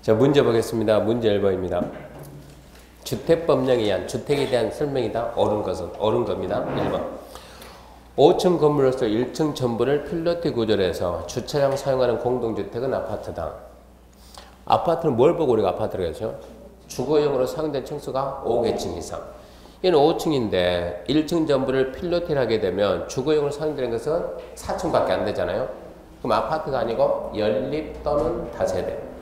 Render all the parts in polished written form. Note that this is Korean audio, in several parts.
자, 문제 보겠습니다. 문제 1번입니다. 주택법령에 의한 주택에 대한 설명이다. 옳은 겁니다. 1번. 5층 건물로서 1층 전부를 필로티 구조로 해서 주차장 사용하는 공동주택은 아파트다. 아파트는 뭘 보고 우리가 아파트를 하죠? 주거용으로 사용된 층수가 5개층 이상. 얘는 5층인데 1층 전부를 필로티를 하게 되면 주거용으로 사용되는 것은 4층밖에 안 되잖아요. 그럼 아파트가 아니고 연립 또는 다세대.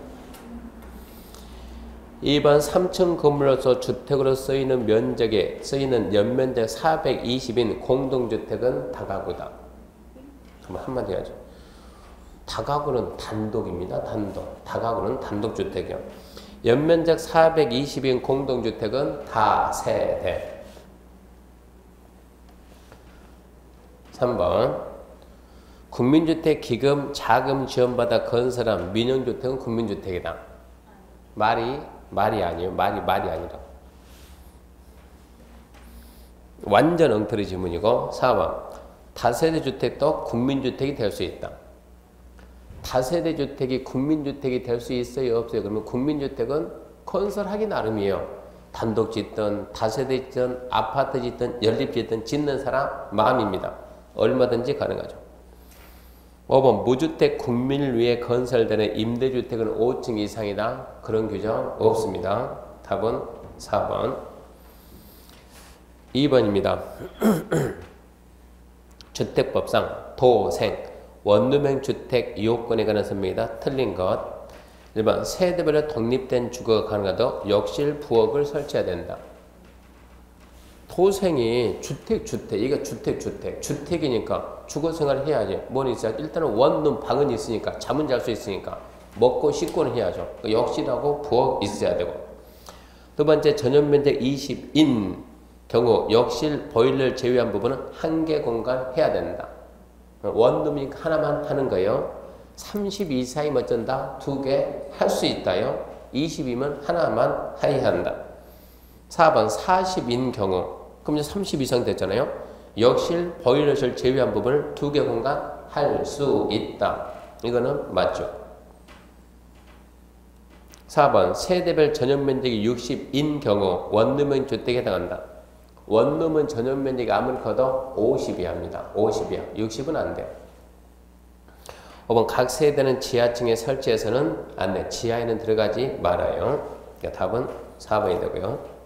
2번 3층 건물로서 주택으로 쓰이는 연면적 420인 공동주택은 다가구다. 그럼 한마디 하죠. 다가구는 단독입니다. 다가구는 단독주택이요. 연면적 420인 공동주택은 다세대. 3번 국민주택 기금 자금 지원받아 건설한 민영주택은 국민주택이다. 말이 아니에요. 말이 아니라. 완전 엉터리 질문이고. 4번. 다세대 주택도 국민주택이 될 수 있다. 다세대 주택이 국민주택이 될 수 있어요? 없어요? 그러면 국민주택은 건설하기 나름이에요. 단독 짓든 다세대 짓든 아파트 짓든 연립 짓든 짓는 사람 마음입니다. 얼마든지 가능하죠. 5번 무주택 국민을 위해 건설되는 임대주택은 5층 이상이다. 그런 규정 없습니다. 답은 4번. 2번입니다. 주택법상 도생, 원룸형 주택 요건에 관한 설명이다. 틀린 것. 1번 세대별로 독립된 주거가 가능하도 욕실, 부엌을 설치해야 된다. 도생이 이게 주택이니까 주거생활을 해야지. 뭐는 있어야 일단은 원룸 방은 있으니까 잠은 잘 수 있으니까 먹고 씻고는 해야죠. 욕실하고 부엌 있어야 되고. 두 번째 전용면적 20인 경우 욕실, 보일러를 제외한 부분은 한 개 공간 해야 된다. 원룸이니까 하나만 하는 거예요. 30 이상이면 어쩐다? 2개 할 수 있다요. 20이면 하나만 해야 한다. 4번 40인 경우 그럼 이제 30 이상 됐잖아요. 욕실, 보일러실 제외한 부분을 2개 공간 할 수 있다. 이거는 맞죠. 4번 세대별 전용면적이 60인 경우 원룸형 주택에 해당한다. 원룸은 전용면적이 아무리 커도 50이야 합니다. 50이야. 60은 안 돼요. 5번 각 세대는 지하층에 설치해서는 안 돼. 지하에는 들어가지 말아요. 그러니까 답은 4번이 되고요.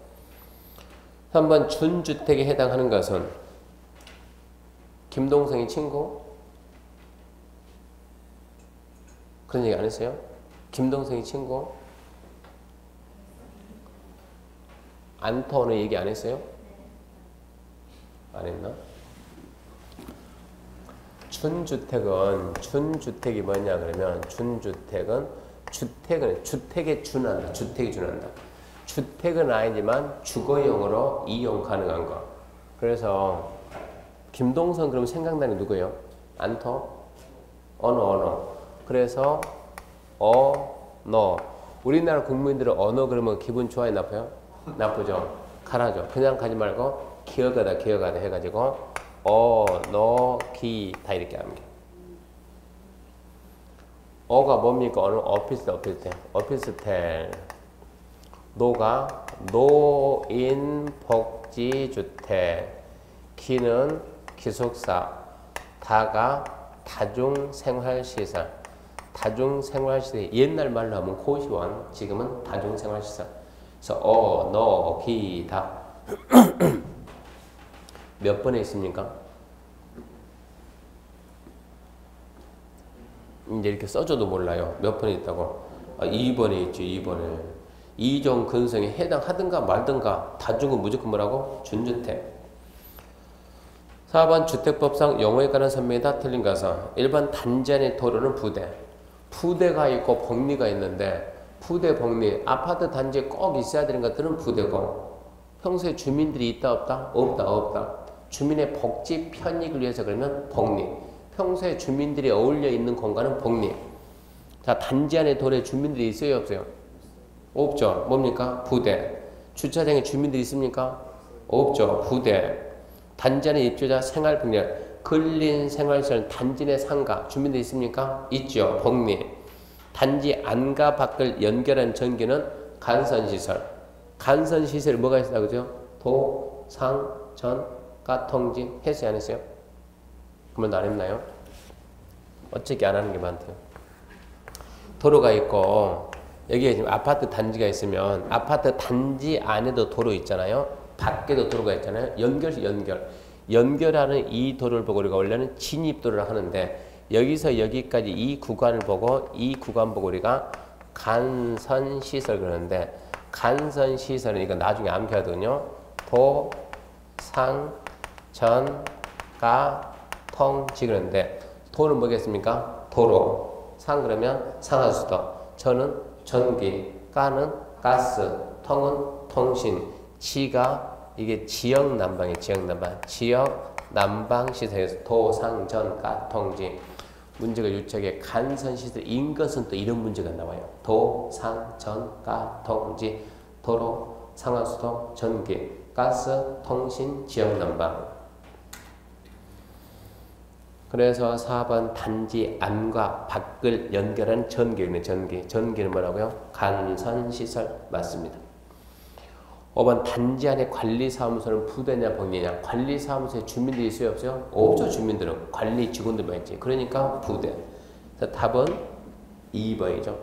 3번 준주택에 해당하는 것은 김동성이 친구? 그런 얘기 안 했어요? 김동성이 친구? 안토는 얘기 안 했어요? 안 했나? 준주택이 뭐냐 그러면 준주택은 주택에 준한다. 주택은 아니지만 주거용으로 이용 가능한 거. 그래서 김동선 그러면 생각나는 게 누구예요? 안토? 언어. 그래서 언어. 우리나라 국민들은 언어 그러면 기분 좋아요? 나빠요? 나쁘죠? 가라죠. 그냥 가지 말고 기어가다 해가지고 언어 기다 이렇게 합니다. 어가 뭡니까? 어느 오피스텔. 노가 노인복지주택, 기는 기숙사, 다가 다중생활시설. 옛날 말로 하면 고시원, 지금은 다중생활시설. 그래서 노, 기, 다. 몇 번에 있습니까? 이제 이렇게 써줘도 몰라요. 몇 번에 있다고. 2번에 있죠. 2번에. 이종 근성에 해당하든가 말든가 다 주고 무조건 뭐라고? 준주택. 4번 주택법상 용어에 관한 설명이다. 틀린 것은 1번 단지 안의 도로는 부대가 있고 복리가 있는데 부대, 복리, 아파트 단지에 꼭 있어야 되는 것들은 부대고 평소에 주민들이 있다 없다? 없다. 주민의 복지 편익을 위해서 그러면 복리. 평소에 주민들이 어울려 있는 공간은 복리. 자, 단지 안의 도로에 주민들이 있어요 없어요? 없죠. 뭡니까? 부대. 주차장에 주민들이 있습니까? 없죠. 부대. 단지 안에 입주자 생활병력. 근린생활시설 단지 내 상가. 주민들이 있습니까? 있죠. 복리. 단지 안과 밖을 연결한 전기는 간선시설. 간선시설이 뭐가 있다 그죠? 도, 상, 전, 가, 통지. 했어요 안 했어요? 그러면 안 했나요? 어떻게 안 하는 게 많대요. 도로가 있고 여기에 지금 아파트 단지가 있으면 아파트 단지 안에도 도로 있잖아요. 밖에도 도로가 있잖아요. 연결하는 이 도로를 보고 우리가 원래는 진입도로를 하는데 여기서 여기까지 이 구간을 보고 이 구간 보고 우리가 간선시설 그러는데 간선시설은 이거 나중에 암기하거든요. 도, 상, 전, 가, 통, 지 그러는데 도는 뭐겠습니까? 도로. 상 그러면 상하수도. 전은 전기. 가는 가스. 통은 통신. 지가 이게 지역 난방이에요. 지역 난방. 지역 난방 시설에서 도, 상, 전, 가, 통, 지. 문제가 유착에 간선시설인 것은 또 이런 문제가 나와요. 도, 상, 전, 가, 통, 지. 도로, 상하수도, 전기, 가스, 통신, 지역 난방. 그래서 4번 단지 안과 밖을 연결한 전기는 전기는 뭐라고요? 간선시설 맞습니다. 5번 단지 안에 관리사무소는 부대냐 병리냐. 관리사무소에 주민들이 있어요 없어요? 없죠. 주민들은 관리 직원들만 있지. 그러니까 부대. 그래서 답은 2번이죠.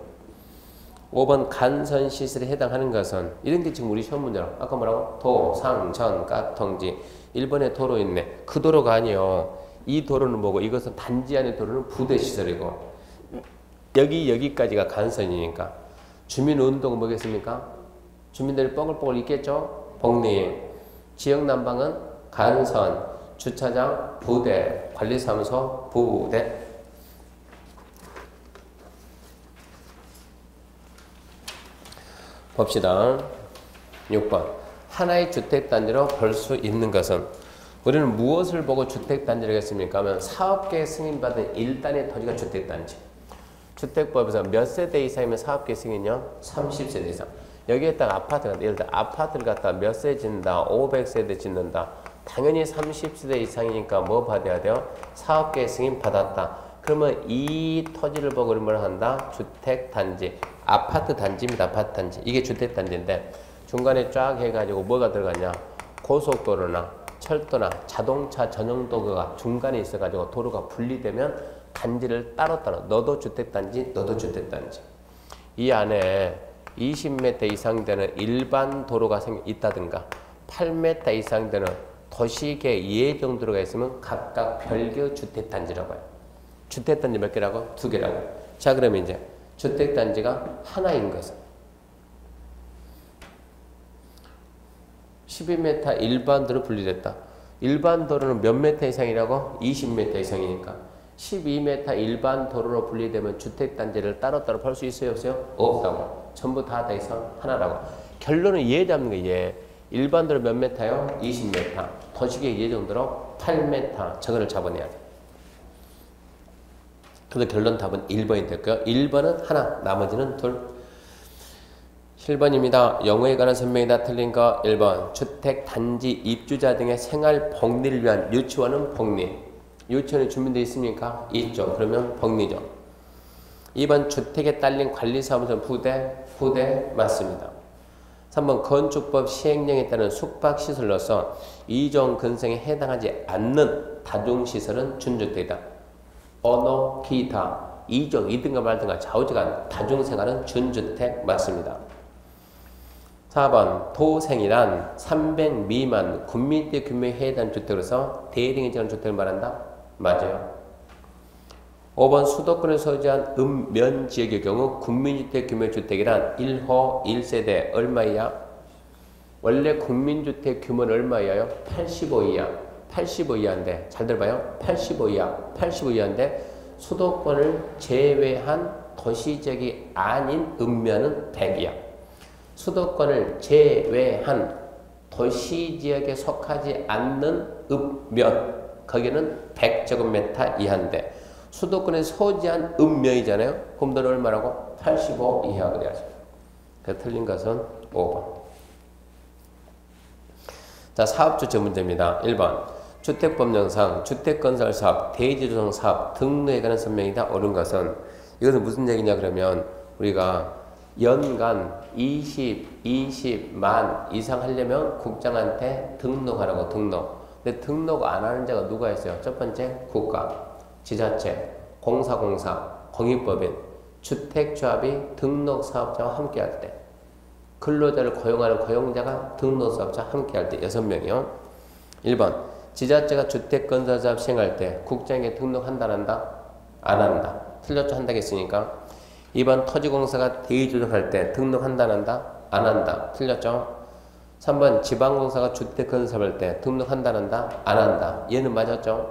5번 간선시설에 해당하는 것은 이런 게 지금 우리 시험 문제라. 아까 뭐라고? 도, 상, 전, 가, 통지. 1번에 도로 있네. 그 도로가 아니요. 이 도로는 뭐고 이것은 단지 안의 도로는 부대시설이고 여기까지가 간선이니까 주민운동은 뭐겠습니까? 주민들이 뻐글뻐글 있겠죠? 복리. 지역난방은 간선. 주차장 부대. 관리사무소 부대. 봅시다. 6번. 하나의 주택단지로 볼 수 있는 것은 우리는 무엇을 보고 주택단지를 했습니까? 하면 사업계획 승인받은 1단의 토지가 주택단지. 주택법에서 몇 세대 이상이면 사업계획 승인이요? 30세대 이상. 여기에다가 아파트가 예를 들어 아파트를 갖다 몇 세대 짓는다? 500세대 짓는다. 당연히 30세대 이상이니까 뭐 받아야 돼요? 사업계획 승인 받았다. 그러면 이 토지를 보고 우리 뭘 한다? 주택단지. 아파트 단지입니다. 아파트 단지. 이게 주택단지인데 중간에 쫙 해가지고 뭐가 들어가냐? 고속도로나 철도나 자동차 전용 도로가 중간에 있어가지고 도로가 분리되면 단지를 따로따로 너도 주택단지 너도 주택단지. 이 안에 20m 이상 되는 일반 도로가 있다든가 8m 이상 되는 도시계 예정 도로가 있으면 각각 별개 주택단지라고 해요. 주택단지 몇 개라고? 2개라고. 자 그러면 이제 주택단지가 하나인 것은 12m 일반 도로 분리됐다. 일반 도로는 몇 m 이상이라고? 20m 이상이니까 12m 일반 도로로 분리되면 주택단지를 따로따로 볼 수 있어요? 없어요? 없다고. 전부 다 이상 하나라고. 결론은 얘 잡는 거예요. 얘. 일반 도로 몇 m요? 20m. 도시계획 예정도로 8m. 저거를 잡아내야 돼. 그래서 결론 답은 1번이 됐고요. 1번은 하나, 나머지는 둘. 7번입니다. 영어에 관한 설명이다. 틀린 거 1번. 주택, 단지, 입주자 등의 생활 복리를 위한 유치원은 복리. 유치원에 주민들이 있습니까? 있죠. 그러면 복리죠. 2번. 주택에 딸린 관리사무소 부대 맞습니다. 3번. 건축법 시행령에 따른 숙박시설로서 2종 근성에 해당하지 않는 다중시설은 준주택이다. 언어, 기타, 2종, 2등가 말등가 좌우지간 다중생활은 준주택 맞습니다. 4번. 도생이란 300 미만 군민대 규모에 해당 주택으로서 대등에 지는 주택을 말한다? 맞아요. 5번. 수도권에 소재한 읍면지역의 경우 국민주택 규모의 주택이란 1호 1세대 얼마이야? 원래 국민주택 규모는 얼마예요? 85 이하. 85 이하인데 잘 들어봐요. 85 이하. 85 이하인데 수도권을 제외한 도시지역이 아닌 읍면은 100 이하. 수도권을 제외한 도시지역에 속하지 않는 읍면 거기는 100제곱미터 이하인데 수도권에 소지한 읍면이잖아요. 그럼 너는 얼마라고? 85 이하 그래야죠. 그래서 틀린 것은 5번. 자, 사업주체 문제입니다. 1번. 주택법령상 주택건설사업, 대지조성사업 등록에 관한 설명이다. 옳은 것은 이것은 무슨 얘기냐 그러면 우리가 연간 20만 이상 하려면 국장한테 등록하라고 등록. 근데 등록 안 하는 자가 누가 있어요? 첫 번째 국가, 지자체, 공사공사, 공익법인, 주택조합이 등록사업자와 함께할 때, 근로자를 고용하는 고용자가 등록사업자와 함께할 때 6명이요. 1번 지자체가 주택건설사업 시행할 때 국장에게 등록한다 안 한다? 안 한다. 틀렸죠? 한다고 했으니까. 2번 토지공사가 대의조정할 때 등록한다 안 한다? 안 한다. 틀렸죠? 3번 지방공사가 주택건설할 때 등록한다 안 한다? 안 한다. 얘는 맞았죠?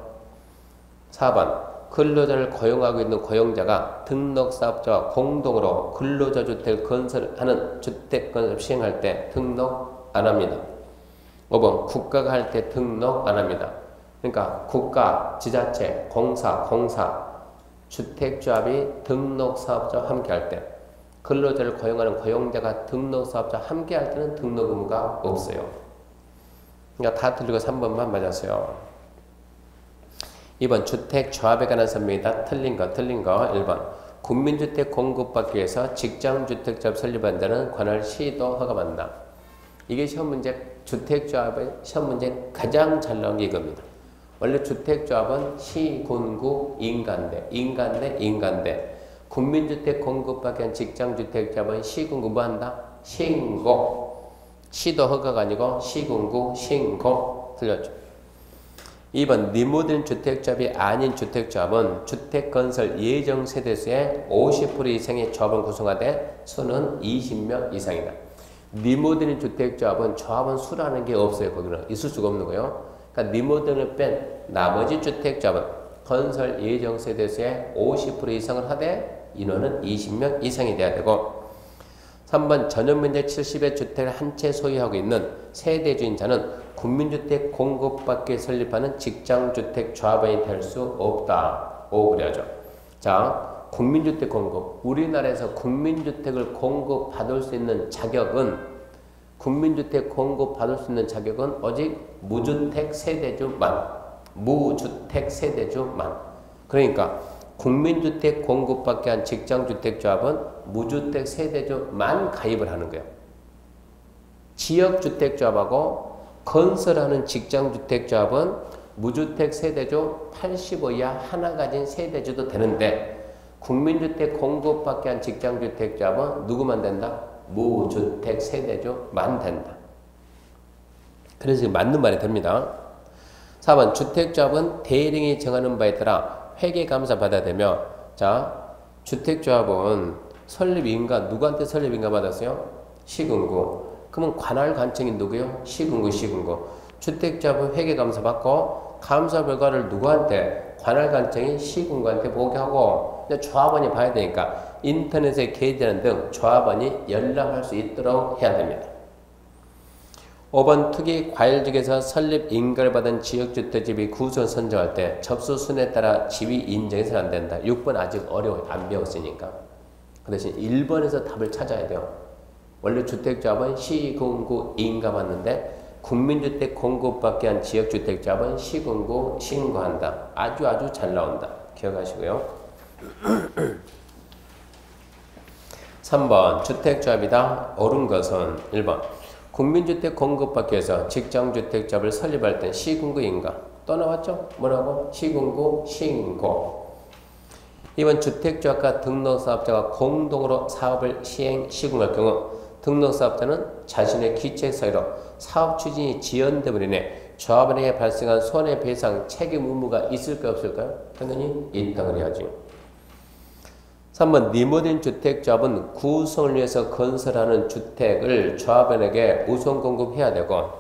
4번 근로자를 고용하고 있는 고용자가 등록사업자와 공동으로 근로자 주택을 건설하는 주택건설 시행할 때 등록 안 합니다. 5번 국가가 할 때 등록 안 합니다. 그러니까 국가, 지자체, 공사, 주택조합이 등록사업자와 함께할 때, 근로자를 고용하는 고용자가 등록사업자와 함께할 때는 등록 의무가 없어요. 그러니까 다 틀리고 3번만 맞았어요. 2번 주택조합에 관한 설명이다. 틀린 거 1번 국민주택 공급받기 위해서 직장주택조합 설립한 데는 관할 시도 허가받는다. 이게 시험 문제, 주택조합의 시험 문제 가장 잘 나온 게 이겁니다. 원래 주택조합은 시, 군, 구, 인간대. 국민주택 공급받기 위한 직장주택조합은 시, 군, 구 뭐 한다? 신고. 시도 허가가 아니고 시, 군, 구, 신고. 틀렸죠. 2번 리모델링 주택조합이 아닌 주택조합은 주택건설 예정세대수의 50% 이상의 조합을 구성하되 수는 20명 이상이다. 리모델링 주택조합은 조합은 수라는 게 없어요. 거기는 있을 수가 없는 거예요. 그러니까 리모델링을 뺀 나머지 주택조합은 건설 예정세대수의 50% 이상을 하되 인원은 20명 이상이 돼야 되고 3번 전용면적 70의 주택을 한 채 소유하고 있는 세대주인자는 국민주택 공급받기 설립하는 직장주택조합원이 될 수 없다. 5 그래야죠. 자, 국민주택 공급. 우리나라에서 국민주택을 공급받을 수 있는 자격은 오직 무주택 세대주만. 그러니까 국민주택 공급받기 한 직장주택조합은 무주택 세대주만 가입을 하는 거예요. 지역주택조합하고 건설하는 직장주택조합은 무주택 세대주 85 이하 하나 가진 세대주도 되는데 국민주택 공급받기 한 직장주택조합은 누구만 된다? 무주택 세대주만 된다. 그래서 맞는 말이 됩니다. 4번 주택조합은 대리인이 정하는 바에 따라 회계감사 받아야 되며 자 주택조합은 설립인가 누구한테 설립인가 받았어요? 시군구. 그러면 관할 관청이 누구요? 시군구. 주택조합은 회계감사 받고 감사 결과를 누구한테? 관할 관청이 시군구한테 보고하고 조합원이 봐야 되니까 인터넷에 게재하는 등 조합원이 연락할 수 있도록 해야 됩니다. 5번 투기 과열지역에서 설립 인가를 받은 지역주택집이 구성 선정할 때 접수 순에 따라 지위 인정해서는 안 된다. 6번 아직 어려워요. 안 배웠으니까. 그 대신 1번에서 답을 찾아야 돼요. 원래 주택조합은 시군구 인가 받는데 국민주택 공급받기 위한 지역주택조합은 시군구 신고한다. 아주 잘 나온다. 기억하시고요. 3번 주택조합이다. 옳은 것은 1번 국민주택 공급받기 위해서 직장주택조합을 설립할 땐 시군구인가? 또 나왔죠? 뭐라고? 시군구 신고. 2번 주택조합과 등록사업자가 공동으로 사업을 시행할 경우 등록사업자는 자신의 기책 사유로 사업 추진이 지연됨으로 인해 조합원에게 발생한 손해배상 책임 의무가 있을까요? 없을까요? 당연히 있다고 그래야지. 3번 리모델링 주택조합은 구성을 위해서 건설하는 주택을 조합원에게 우선 공급해야 되고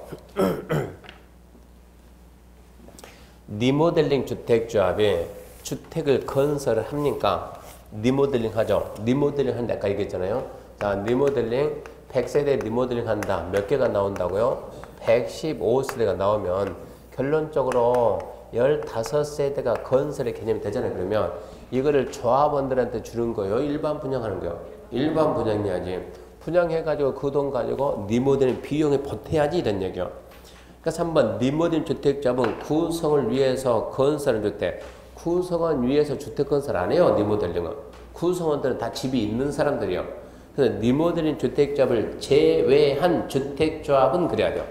리모델링 주택조합이 주택을 건설을 합니까? 리모델링 하죠. 리모델링 한다 아까 얘기했잖아요. 자, 리모델링 100세대 리모델링 한다. 몇 개가 나온다고요? 115세대가 나오면 결론적으로 15세대가 건설의 개념이 되잖아요. 그러면 이거를 조합원들한테 주는 거예요? 일반 분양하는 거예요? 일반 분양해야지. 분양해가지고 그 돈 가지고 리모델링 비용에 보태야지 이런 얘기요. 그러니까 3번 리모델링 주택조합은 구성을 위해서 건설하는 주택. 구성은 위해서 주택 건설 안 해요. 리모델링은. 구성원들은 다 집이 있는 사람들이요. 그래서 리모델링 주택조합을 제외한 주택조합은 그래야 돼요.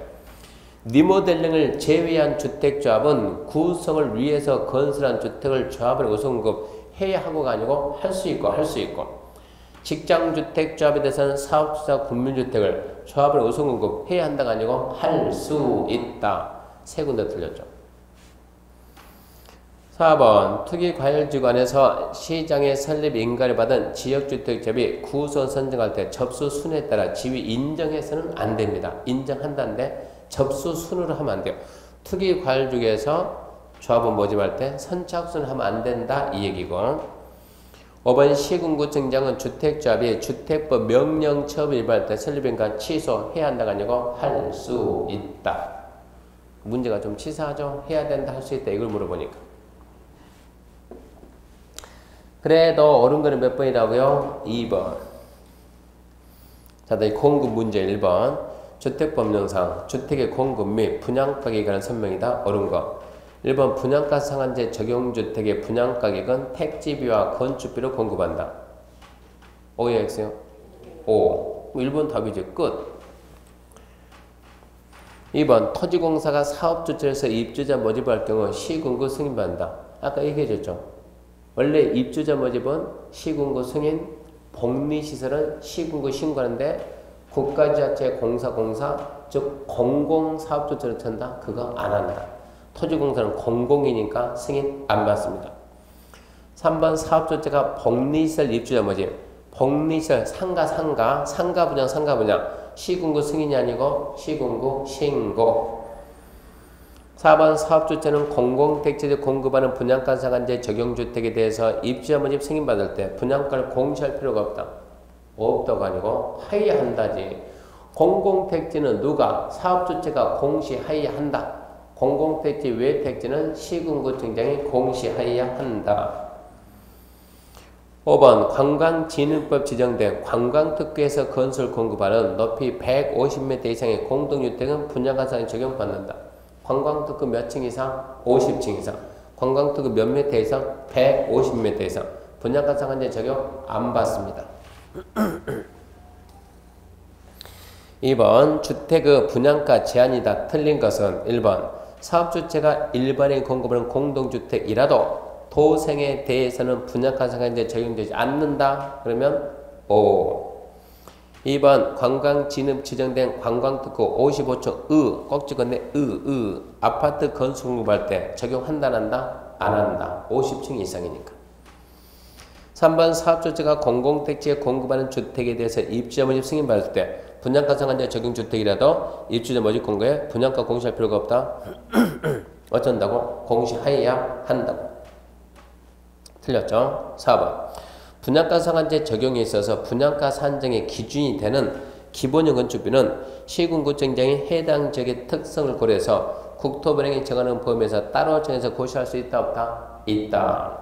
리모델링을 제외한 주택조합은 구성을 위해서 건설한 주택을 조합을 우선급 해야 하고가 아니고 할 수 있고 할 수 있고, 직장주택조합에 대해서는 사업주택 국민주택을 조합을 우선급 해야 한다가 아니고 할 수 있다. 세 군데 틀렸죠. 4번 투기과열지구 안에서 시장의 설립 인가를 받은 지역주택조합이 구성 선정할 때 접수 순에 따라 지위 인정해서는 안 됩니다. 인정한다는데 접수 순으로 하면 안 돼요. 투기과열지구에서 조합을 모집할 때 선착순을 하면 안 된다 이 얘기고, 5번 시군구청장은 주택조합이 주택법 명령처분 위반할 때 설립인가 취소해야 한다가 아니고 할 수 있다. 문제가 좀 치사하죠. 해야 된다 할 수 있다 이걸 물어보니까. 그래도 옳은 거는 몇 번이라고요? 2번. 자, 다시 공급 문제 1번. 주택법령상 주택의 공급 및 분양가격에 관한 설명이다. 옳은 거. 1번 분양가 상한제 적용주택의 분양가격은 택지비와 건축비로 공급한다. O야 X요? O. 1번 답이지. 끝. 2번 토지공사가 사업주체에서 입주자 모집할 경우 시군구 승인받는다. 아까 얘기해줬죠. 원래 입주자 모집은 시군구 승인, 복리시설은 시군구 신고하는데 국가지자체 공사 즉 공공사업주체로 턴다. 그거 안 한다. 토지공사는 공공이니까 승인 안 받습니다. 3번 사업주체가 복리시설 입주자 모집, 복리시설 상가 분양 시군구 승인이 아니고 시군구 신고. 4번 사업주체는 공공택지를 공급하는 분양가 상한제 적용주택에 대해서 입주자 모집 승인받을 때 분양가를 공시할 필요가 없다. 없다가 아니고 하여야 한다지. 공공택지는 누가? 사업주체가 공시하여야 한다. 공공택지 외 택지는 시군구청장이 공시하여야 한다. 5번 관광진흥법 지정된 관광특구에서 건설 공급하는 높이 150m 이상의 공동주택은 분양가 상한제 적용받는다. 관광특구 몇 층 이상? 50층 이상. 관광특구 몇 미터 이상? 150m 이상. 분양가 상한제 적용 안 받습니다. 2번 주택의 분양가 제한이다. 틀린 것은 1번 사업주체가 일반인 공급하는 공동주택이라도 도생에 대해서는 분양가 상한제 적용되지 않는다. 그러면 O. 2번 관광진흥 지정된 관광특구 55층 꼭 찍었네. 아파트 건축 공급할 때 적용한다 안 한다? 안 한다. 50층 이상이니까. 3번 사업주체가 공공택지에 공급하는 주택에 대해서 입주자 모집 승인받을 때 분양가 상한제 적용 주택이라도 입주자 모집 공고에 분양가 공시할 필요가 없다. 어쩐다고? 공시하여야 한다고. 틀렸죠? 4번 분양가 상한제 적용에 있어서 분양가 산정의 기준이 되는 기본형 건축비는 시군구청장이 해당 지역의 특성을 고려해서 국토부령이 정하는 범위에서 따로 정해서 고시할 수 있다 없다? 있다.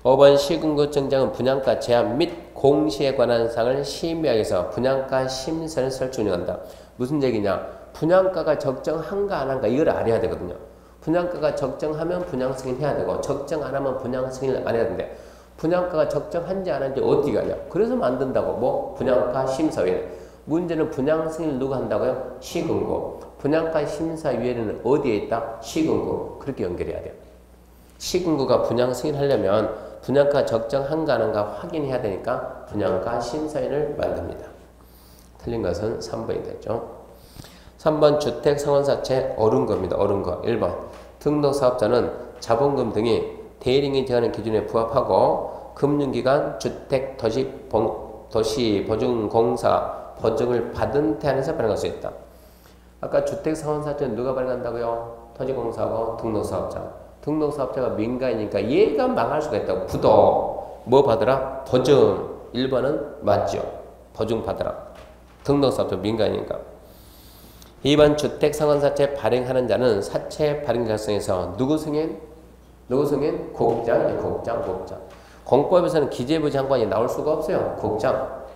5번 시군구청장은 분양가 제한 및 공시에 관한 사항을 심의하기 위해서 분양가 심사를 설치 운영한다. 무슨 얘기냐? 분양가가 적정한가 안 한가 이걸 알아야 되거든요. 분양가가 적정하면 분양 승인해야 되고 적정 안 하면 분양 승인을 안 해야 되는데 분양가가 적정한지 안 한지 어떻게 하냐? 그래서 만든다고. 뭐? 분양가 심사위원. 문제는 분양 승인을 누가 한다고요? 시군구. 분양가 심사위원회는 어디에 있다? 시군구. 그렇게 연결해야 돼요. 시군구가 분양 승인하려면 분양가 적정한가 안 한가 확인해야 되니까 분양가 심사위원을 만듭니다. 틀린 것은 3번이 됐죠. 3번 주택상환사채 옳은 겁니다. 옳은 거. 1번 등록사업자는 자본금 등이 대리인이 정하는 기준에 부합하고 금융기관 주택도시보증공사 보증을 받은 태 안에서 발행할 수 있다. 아까 주택상환사채는 누가 발행한다고요? 토지공사하고 등록사업자. 등록사업자가 민간이니까 얘가 망할 수가 있다고. 부도 뭐 받으라? 보증. 1번은 맞죠. 보증 받으라. 등록사업자 민간이니까. 2번 주택상환사채 발행하는 자는 사채 발행 작성에서 누구 승인? 누구 승인? 국장. 공법에서는 기재부 장관이 나올 수가 없어요. 국장.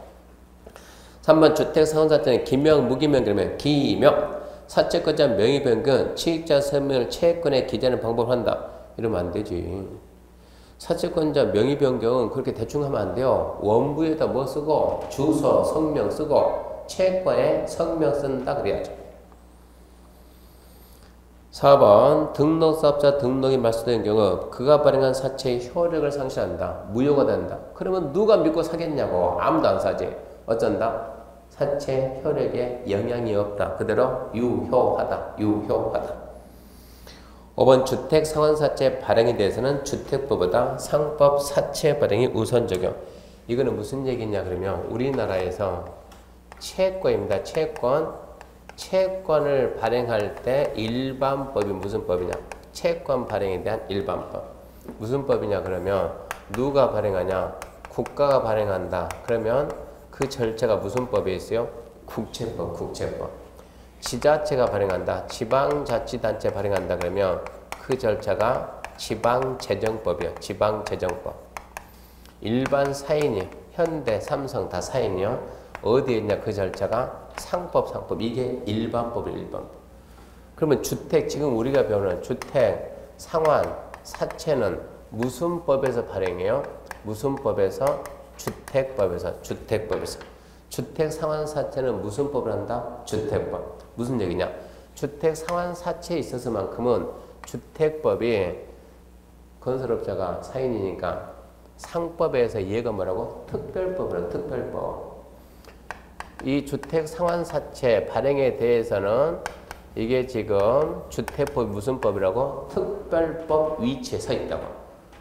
3번 주택상환사채는 기명, 무기명 그러면 기명. 사채권자 명의 변경, 취익자 서명을 채권에 기재하는 방법을 한다. 이러면 안 되지. 사채권자 명의 변경은 그렇게 대충 하면 안 돼요. 원부에다 뭐 쓰고 주소, 성명 쓰고 채권에 성명 쓴다 그래야죠. 4번 등록사업자 등록이 말소된 경우 그가 발행한 사채의 효력을 상실한다. 무효가 된다. 그러면 누가 믿고 사겠냐고. 아무도 안 사지. 어쩐다? 사채 효력에 영향이 없다. 그대로 유효하다. 유효하다. 5번 주택 상환사채 발행에 대해서는 주택법보다 상법 사채 발행이 우선 적용. 이거는 무슨 얘기냐 그러면 우리나라에서 채권입니다. 채권을 발행할 때 일반법이 무슨 법이냐? 채권 발행에 대한 일반법. 무슨 법이냐 그러면 누가 발행하냐? 국가가 발행한다. 그러면 그 절차가 무슨 법에 있어요? 국채법, 국채법. 지자체가 발행한다. 지방자치단체 발행한다. 그러면 그 절차가 지방재정법이요. 지방재정법. 일반 사인이 현대, 삼성 다 사인이요. 어디에 있냐 그 절차가 상법. 이게 일반법이에요. 일반법. 그러면 주택, 지금 우리가 배우는 주택, 상환, 사채는 무슨 법에서 발행해요? 무슨 법에서? 주택법에서. 주택 상환 사채는 무슨 법을 한다? 주택법. 무슨 얘기냐? 주택 상환 사채에 있어서만큼은 주택법이 건설업자가 사인이니까 상법에서 얘가 뭐라고? 특별법이라고. 특별법. 이 주택 상환 사채 발행에 대해서는 이게 지금 주택법 무슨 법이라고? 특별법 위치에 서 있다고.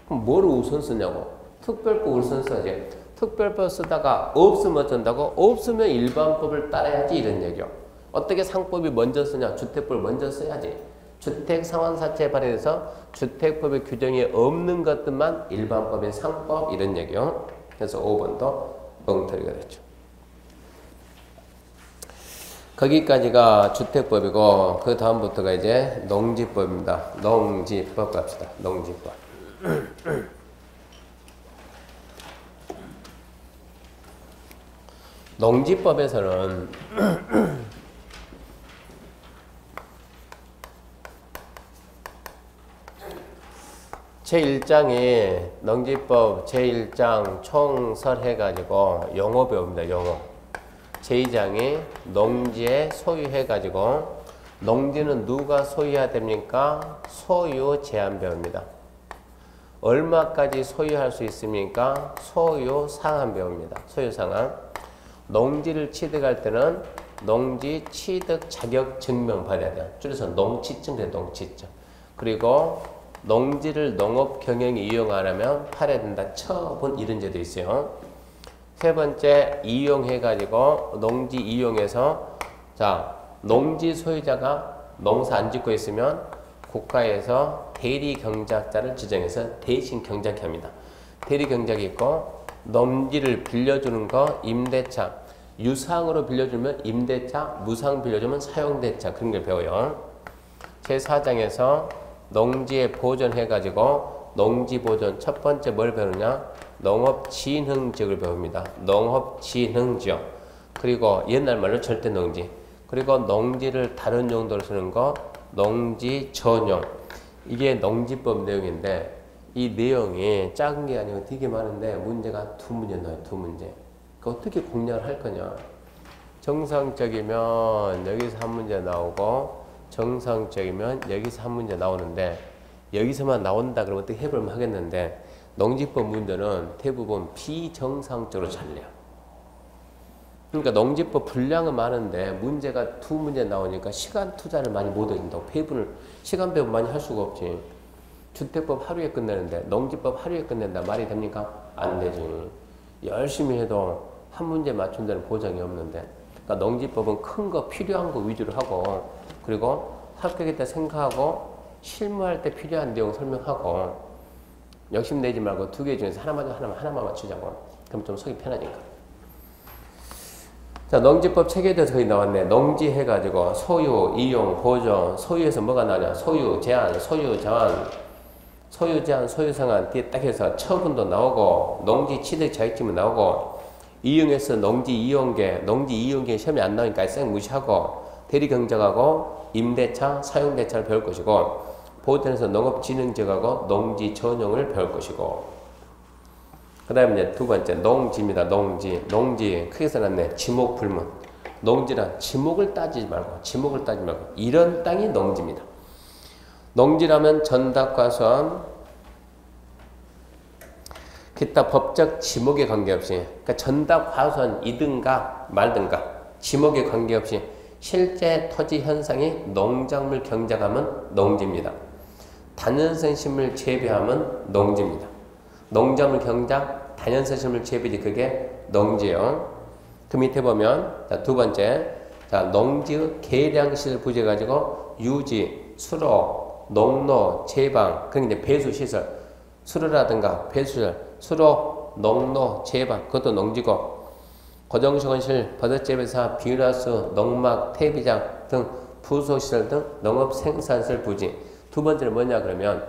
그럼 뭐를 우선 쓰냐고? 특별법 우선 써야지. 특별법 쓰다가 없으면 어쩐다고? 없으면 일반법을 따라야지 이런 얘기요. 어떻게 상법이 먼저 쓰냐? 주택법을 먼저 써야지. 주택 상환사채 발행에서 주택법의 규정이 없는 것들만 일반법인 상법 이런 얘기요. 그래서 5번도 엉터리가 됐죠. 거기까지가 주택법이고 그 다음부터가 이제 농지법입니다. 농지법 갑시다. 농지법. 농지법에서는 제1장에 농지법 제1장 총설해가지고 용어 배웁니다. 용어. 제2장이 농지에 소유해가지고 농지는 누가 소유해야 됩니까? 소유 제한 배웁니다. 얼마까지 소유할 수 있습니까? 소유 상한 배웁니다. 소유 상한. 농지를 취득할 때는 농지 취득 자격 증명 받아야 돼요. 줄여서 농취증 돼. 농취증. 그리고 농지를 농업 경영에 이용 안 하면 팔아야 된다. 처분 이런 제도 있어요. 세 번째 이용해가지고 농지 이용해서 자 농지 소유자가 농사 안 짓고 있으면 국가에서 대리 경작자를 지정해서 대신 경작케 합니다. 대리 경작이 있고 농지를 빌려주는 거 임대차, 유상으로 빌려주면 임대차, 무상 빌려주면 사용대차 그런 걸 배워요. 제4장에서 농지에 보존해가지고 농지보존 첫 번째 뭘 배우느냐? 농업진흥지역을 배웁니다. 농업진흥지역. 그리고 옛날 말로 절대농지. 그리고 농지를 다른 용도로 쓰는 거 농지전용. 이게 농지법 내용인데 이 내용이 작은 게 아니고 되게 많은데 문제가 두 문제 나와요. 두 문제. 그 어떻게 공략을 할 거냐. 정상적이면 여기서 한 문제 나오고 정상적이면 여기서 한 문제 나오는데 여기서만 나온다 그러면 어떻게 해보면 하겠는데 농지법 문제는 대부분 비정상적으로 잘 내요. 그러니까 농지법 분량은 많은데 문제가 두 문제 나오니까 시간 투자를 많이 못 해준다고. 배분을 시간 배분 많이 할 수가 없지. 주택법 하루에 끝내는데 농지법 하루에 끝낸다 말이 됩니까? 안 되지. 열심히 해도 한 문제 맞춘 데는 보장이 없는데. 그러니까 농지법은 큰 거 필요한 거 위주로 하고 그리고 합격할 때 생각하고 실무할 때 필요한 내용 설명하고 욕심내지 말고 두 개 중에서 하나만 맞추자고. 그럼 좀 속이 편하니까. 자, 농지법 체계에 대해서 거의 나왔네. 농지 해가지고 소유, 이용, 보존, 소유에서 뭐가 나냐? 소유, 제한, 소유, 제한, 소유, 제한, 소유, 상한 뒤에 딱 해서 처분도 나오고 농지 취득 자격증이 나오고 이용해서 농지 이용계 시험이 안 나오니까 쌩 무시하고 대리 경작하고 임대차, 사용대차를 배울 것이고 보호단에서 농업진흥지역하고 농지 전용을 배울 것이고, 그 다음에 이제 두 번째 농지입니다. 농지 크게 써놨네. 지목불문. 농지란 지목을 따지지 말고 이런 땅이 농지입니다. 농지라면 전답과 수원 기타 법적 지목에 관계없이, 그러니까 전답 과수원이든가 말든가 지목에 관계없이 실제 토지 현상이 농작물 경작하면 농지입니다. 단연생 식물 재배하면 농지입니다. 농작물 경작, 단연생 식물 재배지 그게 농지예요. 그 밑에 보면 자, 두 번째 자, 농지의 계량시설 부재 가지고 유지, 수로, 농로, 제방, 그런 이제 배수시설, 수로라든가 배수시설, 수로, 농로, 제방 그것도 농지고, 고정시건실, 버섯재배사, 비닐하우스, 농막, 퇴비장 등 부속시설 등 농업생산시설 부지. 두 번째는 뭐냐 그러면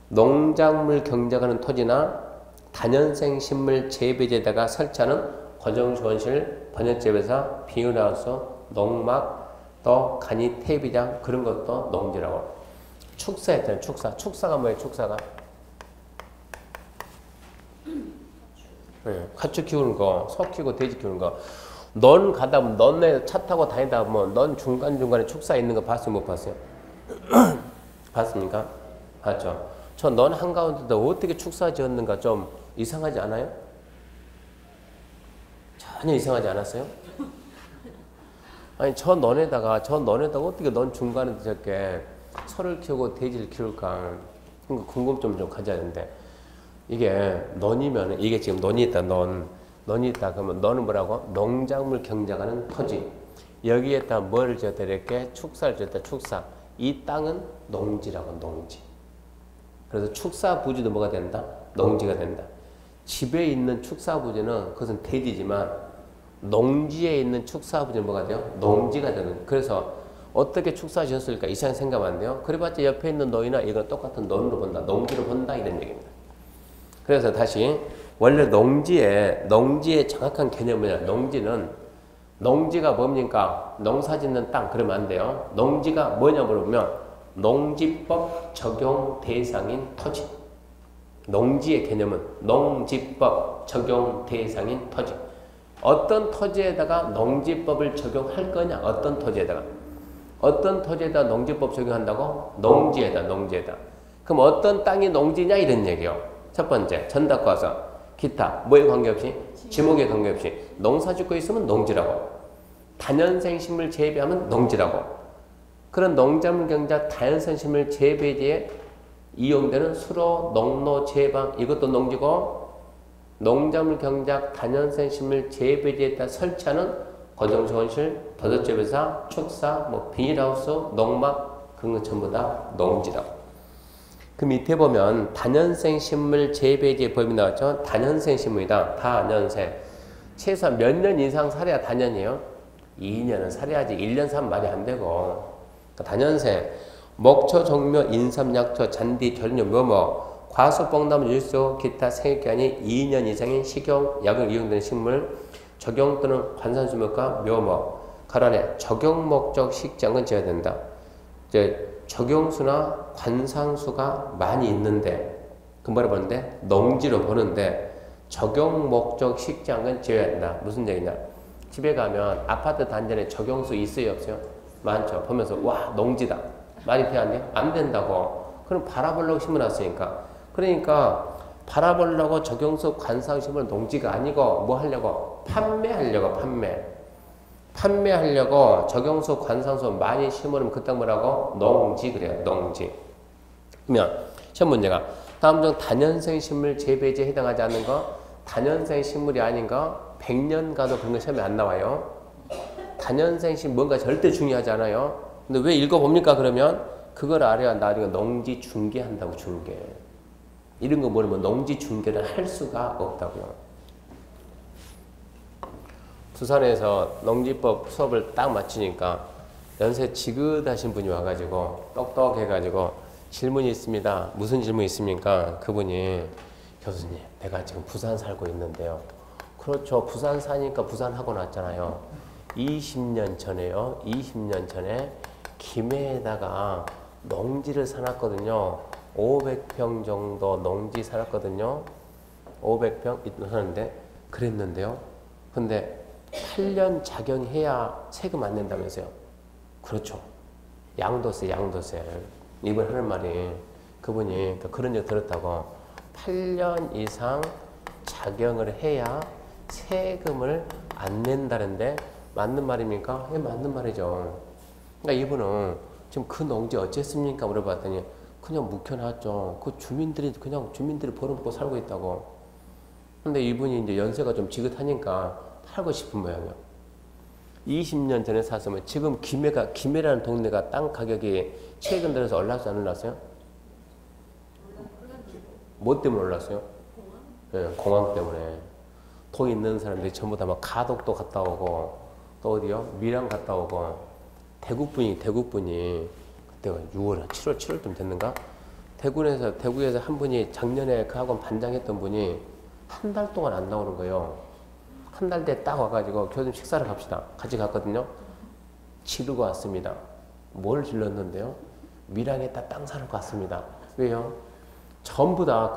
농작물 경작하는 토지나 단연생 식물 재배지에다가 설치하는 고정시건실, 버섯재배사, 비닐하우스, 농막, 또 간이 퇴비장 그런 것도 농지라고. 축사했잖아요. 축사가 뭐예요? 축사가 가축 키우는 거, 소 키우고 돼지 키우는 거. 넌 가다 보면 넌에 차 타고 다니다 보면 넌 중간중간에 축사 있는 거 봤어요? 못 봤어요? 봤습니까? 봤죠? 저 넌 한가운데다 어떻게 축사 지었는가 좀 이상하지 않아요? 전혀 이상하지 않았어요? 아니 저 넌에다가 어떻게 넌 중간에 저렇게 소를 키우고 돼지를 키울까 궁금점 좀 가져야 되는데, 이게 넌이면 이게 지금 넌이 있다. 넌이 있다 그러면 넌은 뭐라고? 농작물 경작하는 토지. 여기에다 뭐를 지었다 이렇게 축사를 지었다. 축사. 이 땅은 농지라고. 농지. 그래서 축사 부지도 뭐가 된다? 농지가 된다. 집에 있는 축사 부지는 그것은 대지지만 농지에 있는 축사 부지는 뭐가 돼요? 농지가 되는. 그래서 어떻게 축사 지었을까 이상하게 생각하면 안 돼요. 그래봤자 옆에 있는 너희나 이건 똑같은 넌으로 본다. 농지로 본다 이런 얘기입니다. 그래서 다시 원래 농지의 정확한 개념이 뭐냐? 농지가 뭡니까? 농사 짓는 땅 그러면 안 돼요. 농지가 뭐냐 물으면 농지법 적용 대상인 토지. 농지의 개념은 농지법 적용 대상인 토지. 어떤 토지에다가 농지법을 적용할 거냐? 어떤 토지에다가 농지법 적용한다고? 농지에다. 그럼 어떤 땅이 농지냐 이런 얘기요. 첫 번째, 전답과서 기타 뭐에 관계없이 지목에 관계없이 농사 짓고 있으면 농지라고. 단연생 식물 재배하면 농지라고. 그런 농작물 경작 단연생 식물 재배지에 이용되는 수로, 농로, 제방 이것도 농지고, 농작물 경작 단연생 식물 재배지에다 설치하는 고정시건실, 버섯재배사, 축사, 비닐하우스, 농막 그런 건 전부 다 농지라고. 그 밑에 보면 단연생 식물 재배지의 법이 나왔죠. 단연생 식물이다. 단연생. 최소한 몇 년 이상 살아야 단연이에요. 2년은 살아야지. 1년 살면 말이 안 되고. 그러니까 단연생. 목초, 종묘, 인삼, 약초, 잔디, 결류, 뭐뭐, 과수, 뽕나무, 유수, 기타 생육기간이 2년 이상인 식용, 약을 이용되는 식물, 적용 또는 관산수목과 묘목, 가란에 적용 목적 식장은 지어야 된다. 이제 적용수나 관상수가 많이 있는데, 그 뭐라 보는데? 농지로 보는데, 적용 목적 식장은 지어야 된다. 무슨 얘기냐? 집에 가면 아파트 단지에 적용수 있어요, 없어요? 많죠. 보면서, 와, 농지다. 말이 돼, 안 돼? 안 된다고. 그럼 바라보려고 심어놨으니까. 그러니까, 바라보려고 적용수 관상 심은 농지가 아니고, 뭐 하려고? 판매하려고. 판매하려고 적용수, 관상수 많이 심으면 그 땅 뭐라고? 농지 그래요. 농지. 그러면 시험 문제가 다음 중 단연생 식물 재배지에 해당하지 않는 거, 단연생 식물이 아닌 거 100년 가도 그런 거 시험에 안 나와요. 단연생 식물 뭔가 절대 중요하지 않아요. 근데 왜 읽어봅니까? 그러면 그걸 알아야 나중에 농지 중개한다고. 중개. 이런 거 모르면 농지 중개를 할 수가 없다고요. 부산에서 농지법 수업을 딱 마치니까 연세 지긋하신 분이 와가지고 똑똑해가지고 질문이 있습니다. 무슨 질문이 있습니까? 그분이 교수님 내가 지금 부산 살고 있는데요. 그렇죠. 부산 사니까 부산 하고 났잖아요. 20년 전에요. 20년 전에 김해에다가 농지를 사놨거든요. 500평 정도 농지 사놨거든요. 500평 사는데 그랬는데요. 근데 8년 작용해야 세금 안 낸다면서요. 그렇죠. 양도세, 양도세. 이번 하는 말이 그분이 그런 적 들었다고 8년 이상 작용을 해야 세금을 안 낸다는데 맞는 말입니까? 예, 맞는 말이죠. 그러니까 이분은 지금 그 농지 어쨌습니까? 물어봤더니 그냥 묵혀놨죠. 그 주민들이 벌어먹고 살고 있다고. 근데 이분이 이제 연세가 좀 지긋하니까 팔고 싶은 모양이에요. 20년 전에 샀으면 지금 김해라는 동네가 땅 가격이 최근 들어서 올랐어요? 안 올랐어요? 뭐 때문에 올랐어요? 네, 공항 때문에. 돈 있는 사람들이 전부 다 막 가덕도 갔다 오고 또 어디요? 밀양 갔다 오고 대구분이 그때가 6월, 7월쯤 됐는가? 대구에서 한 분이 작년에 그 학원 반장했던 분이 한 달 동안 안 나오는 거예요. 한 달 돼 딱 와가지고 교수님 식사를 갑시다. 같이 갔거든요. 지르고 왔습니다. 뭘 질렀는데요? 밀양에다 땅 사놓고 왔습니다. 왜요? 전부 다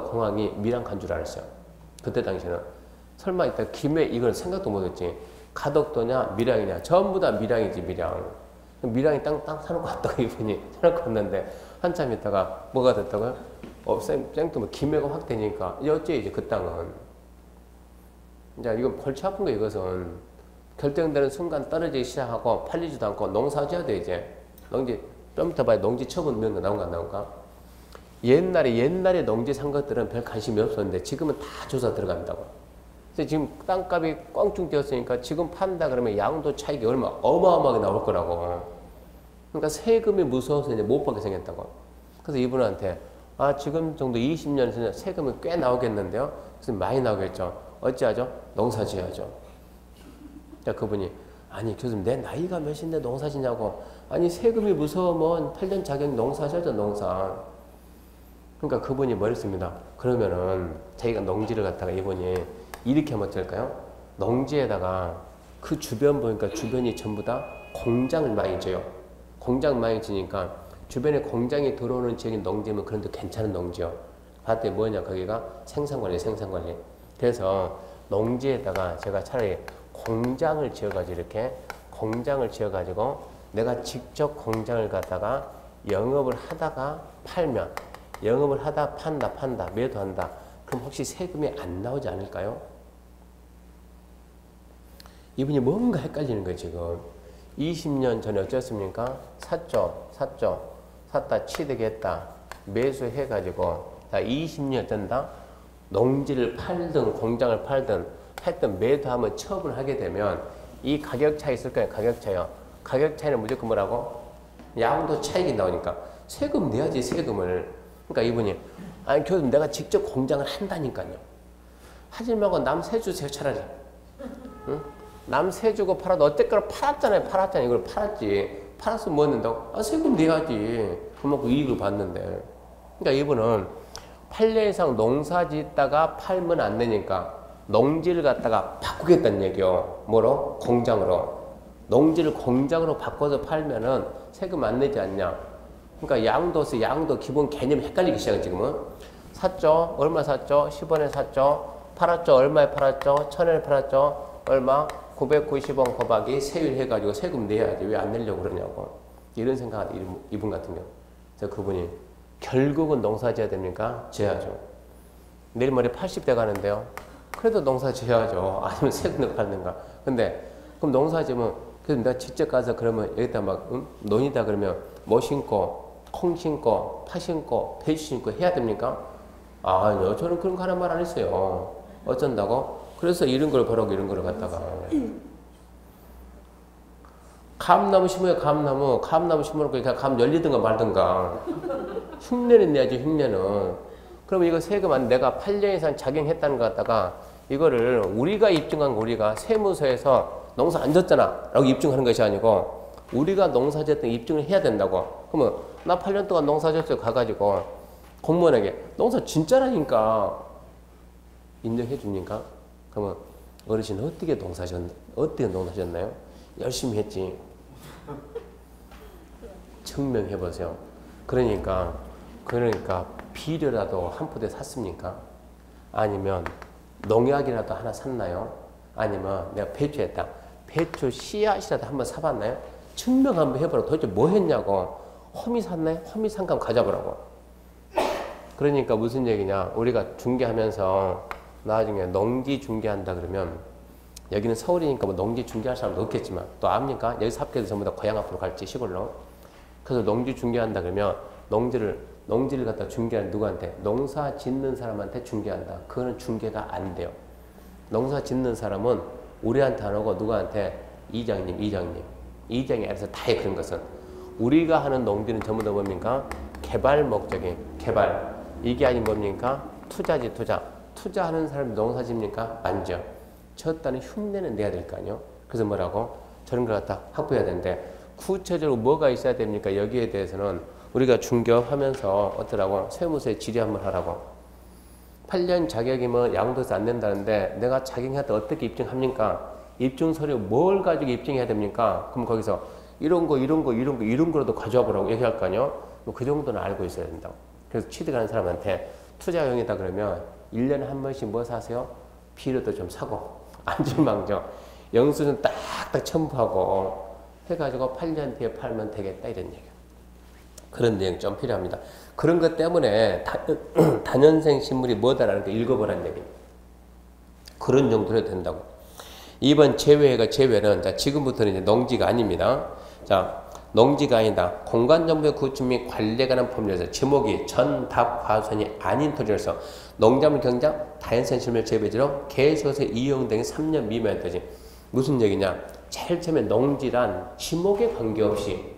공항이 밀양 간 줄 알았어요. 그때 당시에는. 설마 이따 김해 이걸 생각도 못했지. 가덕도냐 밀양이냐 전부 다 밀양이지 밀양. 밀양에 땅 사놓고 왔다고 이분이 사놓고 왔는데 한참 있다가 뭐가 됐다고요? 생뚱 김해가 확 되니까 어째 이제 그 땅은 이제 이거 골치 아픈 거 이것은 결정되는 순간 떨어지기 시작하고 팔리지도 않고 농사 지어야 돼 이제. 농지 좀 이따 봐야 농지 처분 몇 개 나온가 안 나온가? 옛날에 농지 산 것들은 별 관심이 없었는데 지금은 다 조사 들어간다고. 그래서 지금 땅값이 꽝충 뛰었으니까 지금 판다 그러면 양도 차익이 어마어마하게 나올 거라고. 그러니까 세금이 무서워서 이제 못 받게 생겼다고. 그래서 이분한테 지금 정도 20년 전에 세금이 꽤 나오겠는데요. 그래서 많이 나오겠죠. 어찌하죠? 농사 지어야죠. 자, 그분이 아니 교수님 내 나이가 몇인데 농사 지냐고. 아니 세금이 무서우면 8년 자격 농사 지어야죠. 농사. 그러니까 그분이 뭐랬습니다. 그러면은 자기가 농지를 갖다가 이분이 이렇게 하면 어떨까요? 농지에다가 그 주변 보니까 주변이 전부 다 공장을 많이 져요. 공장 많이 지니까 주변에 공장이 들어오는 지역인 농지면 그런데 괜찮은 농지요. 봤더니 뭐냐 거기가 생산관리. 그래서 농지에다가 제가 차라리 공장을 지어가지고 이렇게 공장을 지어가지고 내가 직접 공장을 갖다가 영업을 하다가 팔면 영업을 하다 판다 매도한다. 그럼 혹시 세금이 안 나오지 않을까요? 이분이 뭔가 헷갈리는 거예요 지금. 20년 전에 어쩌습니까? 샀다 취득했다 매수해가지고 20년 된다 농지를 팔든 공장을 팔든 하여튼 매도하면 처분을 하게 되면 이 가격 차이 있을 거예요. 가격 차이요. 가격 차이는 무조건 뭐라고? 양도 차익이 나오니까 세금 내야지 세금을. 그러니까 이분이 아니 교수님 내가 직접 공장을 한다니까요. 하지 말고 남 세 주세요 차라리. 응? 남 세 주고 팔아도 어쨌거나 팔았잖아요. 이걸 팔았지. 팔았으면 뭐 했는다고? 세금 내야지. 그만큼 이익을 받는데. 그러니까 이분은 8년 이상 농사 짓다가 팔면 안 되니까 농지를 갖다가 바꾸겠다는 얘기요. 뭐로? 공장으로. 농지를 공장으로 바꿔서 팔면은 세금 안 내지 않냐. 그러니까 양도 기본 개념이 헷갈리기 시작해 지금은. 샀죠? 얼마 샀죠? 10원에 샀죠? 팔았죠? 얼마에 팔았죠? 1000원에 팔았죠? 얼마? 990원 곱하기 세율 해가지고 세금 내야지. 왜 안 내려고 그러냐고. 이런 생각하다 이분 같은 경우. 그래서 그분이 결국은 농사 지어야 됩니까? 지어야죠. 내일 모레 80대 가는데요. 그래도 농사 지어야죠. 아니면 세금 받는가. 근데 그럼 농사 지으면 그래서 내가 직접 가서 그러면 여기다 막 논이다 그러면 뭐 심고 콩 심고 파 심고 배추 심고 해야 됩니까? 아니요. 저는 그런 거 하나 말 안 했어요. 어쩐다고? 그래서 이런 걸 보라고 이런 걸 갖다가 감나무 심어요. 감나무 심어놓고 감 열리든가 말든가. 흉내는 내야지 흉내는. 그러면 이거 세금 내가 8년 이상 작용했다는 거 갖다가 이거를 우리가 입증한 거 우리가 세무서에서 농사 안 졌잖아 라고 입증하는 것이 아니고 우리가 농사 졌던 입증을 해야 된다고. 그러면 나 8년 동안 농사 졌어요 가가지고 공무원에게 농사 진짜라니까 인정해 줍니까? 그러면 어르신 어떻게 농사 졌나요? 열심히 했지. 증명해 보세요. 그러니까 비료라도 한 포대 샀습니까? 아니면 농약이라도 하나 샀나요? 아니면 내가 배추했다. 배추 씨앗이라도 한번 사봤나요? 증명 한번 해보라고. 도대체 뭐 했냐고. 허미 샀나요? 허미 상감 가져보라고. 그러니까 무슨 얘기냐. 우리가 중개하면서 나중에 농지 중개한다 그러면 여기는 서울이니까 뭐 농지 중개할 사람도 없겠지만 또 압니까? 여기서 합격해서 전부 다 고향 앞으로 갈지 시골로. 그래서 농지 중개한다 그러면 농지를 갖다 중개하는 누구한테? 농사 짓는 사람한테 중개한다. 그거는 중개가 안 돼요. 농사 짓는 사람은 우리한테 안 오고 누구한테? 이장이 알아서 다 해. 그런 것은 우리가 하는 농지는 전부 다 뭡니까? 개발 목적이 개발. 이게 아닌 뭡니까? 투자지 투자. 투자하는 사람이 농사 짓니까? 아니죠. 졌다는 흉내는 내야 될 거 아니에요. 그래서 뭐라고? 저런 걸 갖다 확보해야 되는데 구체적으로 뭐가 있어야 됩니까? 여기에 대해서는 우리가 중개업하면서 어떠라고? 세무서에 질의 한번 하라고. 8년 자격이면 양도세 안 낸다는데 내가 자격할 때 어떻게 입증합니까? 입증 서류 뭘 가지고 입증해야 됩니까? 그럼 거기서 이런 거라도 가져와 보라고 얘기할 거 아니에요? 뭐 그 정도는 알고 있어야 된다고. 그래서 취득하는 사람한테 투자용이다 그러면 1년에 한 번씩 뭐 사세요? 비료도 좀 사고 안주망정 영수증 딱딱 첨부하고 해가지고 8년 뒤에 팔면 되겠다 이런 얘기예요. 그런 내용 좀 필요합니다. 그런 것 때문에 단연생 신물이 뭐다라는 거 읽어보라는 얘기입니다. 그런 정도로 해도 된다고. 이번 제외는 자 지금부터는 이제 농지가 아닙니다. 자 농지가 아니다. 공간정보의 구축 및 관리에 관한 법률에서 제목이 전답과선이 아닌 토지로서 농작물 경작 다연생 식물 재배지로 계속해서 이용 등이 3년 미만의 토지. 무슨 얘기냐? 제일 처음에 농지란 지목에 관계없이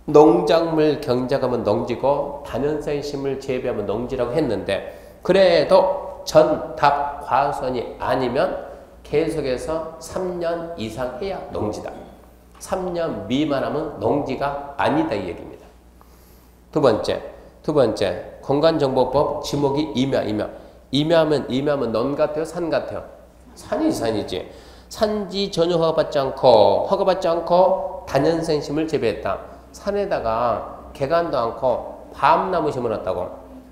농작물 경작하면 농지고 단연생 식물 재배하면 농지라고 했는데 그래도 전답과선이 아니면 계속해서 3년 이상 해야 농지다. 3년 미만하면 농지가 아니다 이 얘기입니다. 두 번째 공간정보법 지목이 임야하면 넌 같아요? 산 같아요? 산이지. 산지 전혀 허가받지 않고 단연생심을 재배했다. 산에다가 개간도 않고 밤나무 심어놨다고.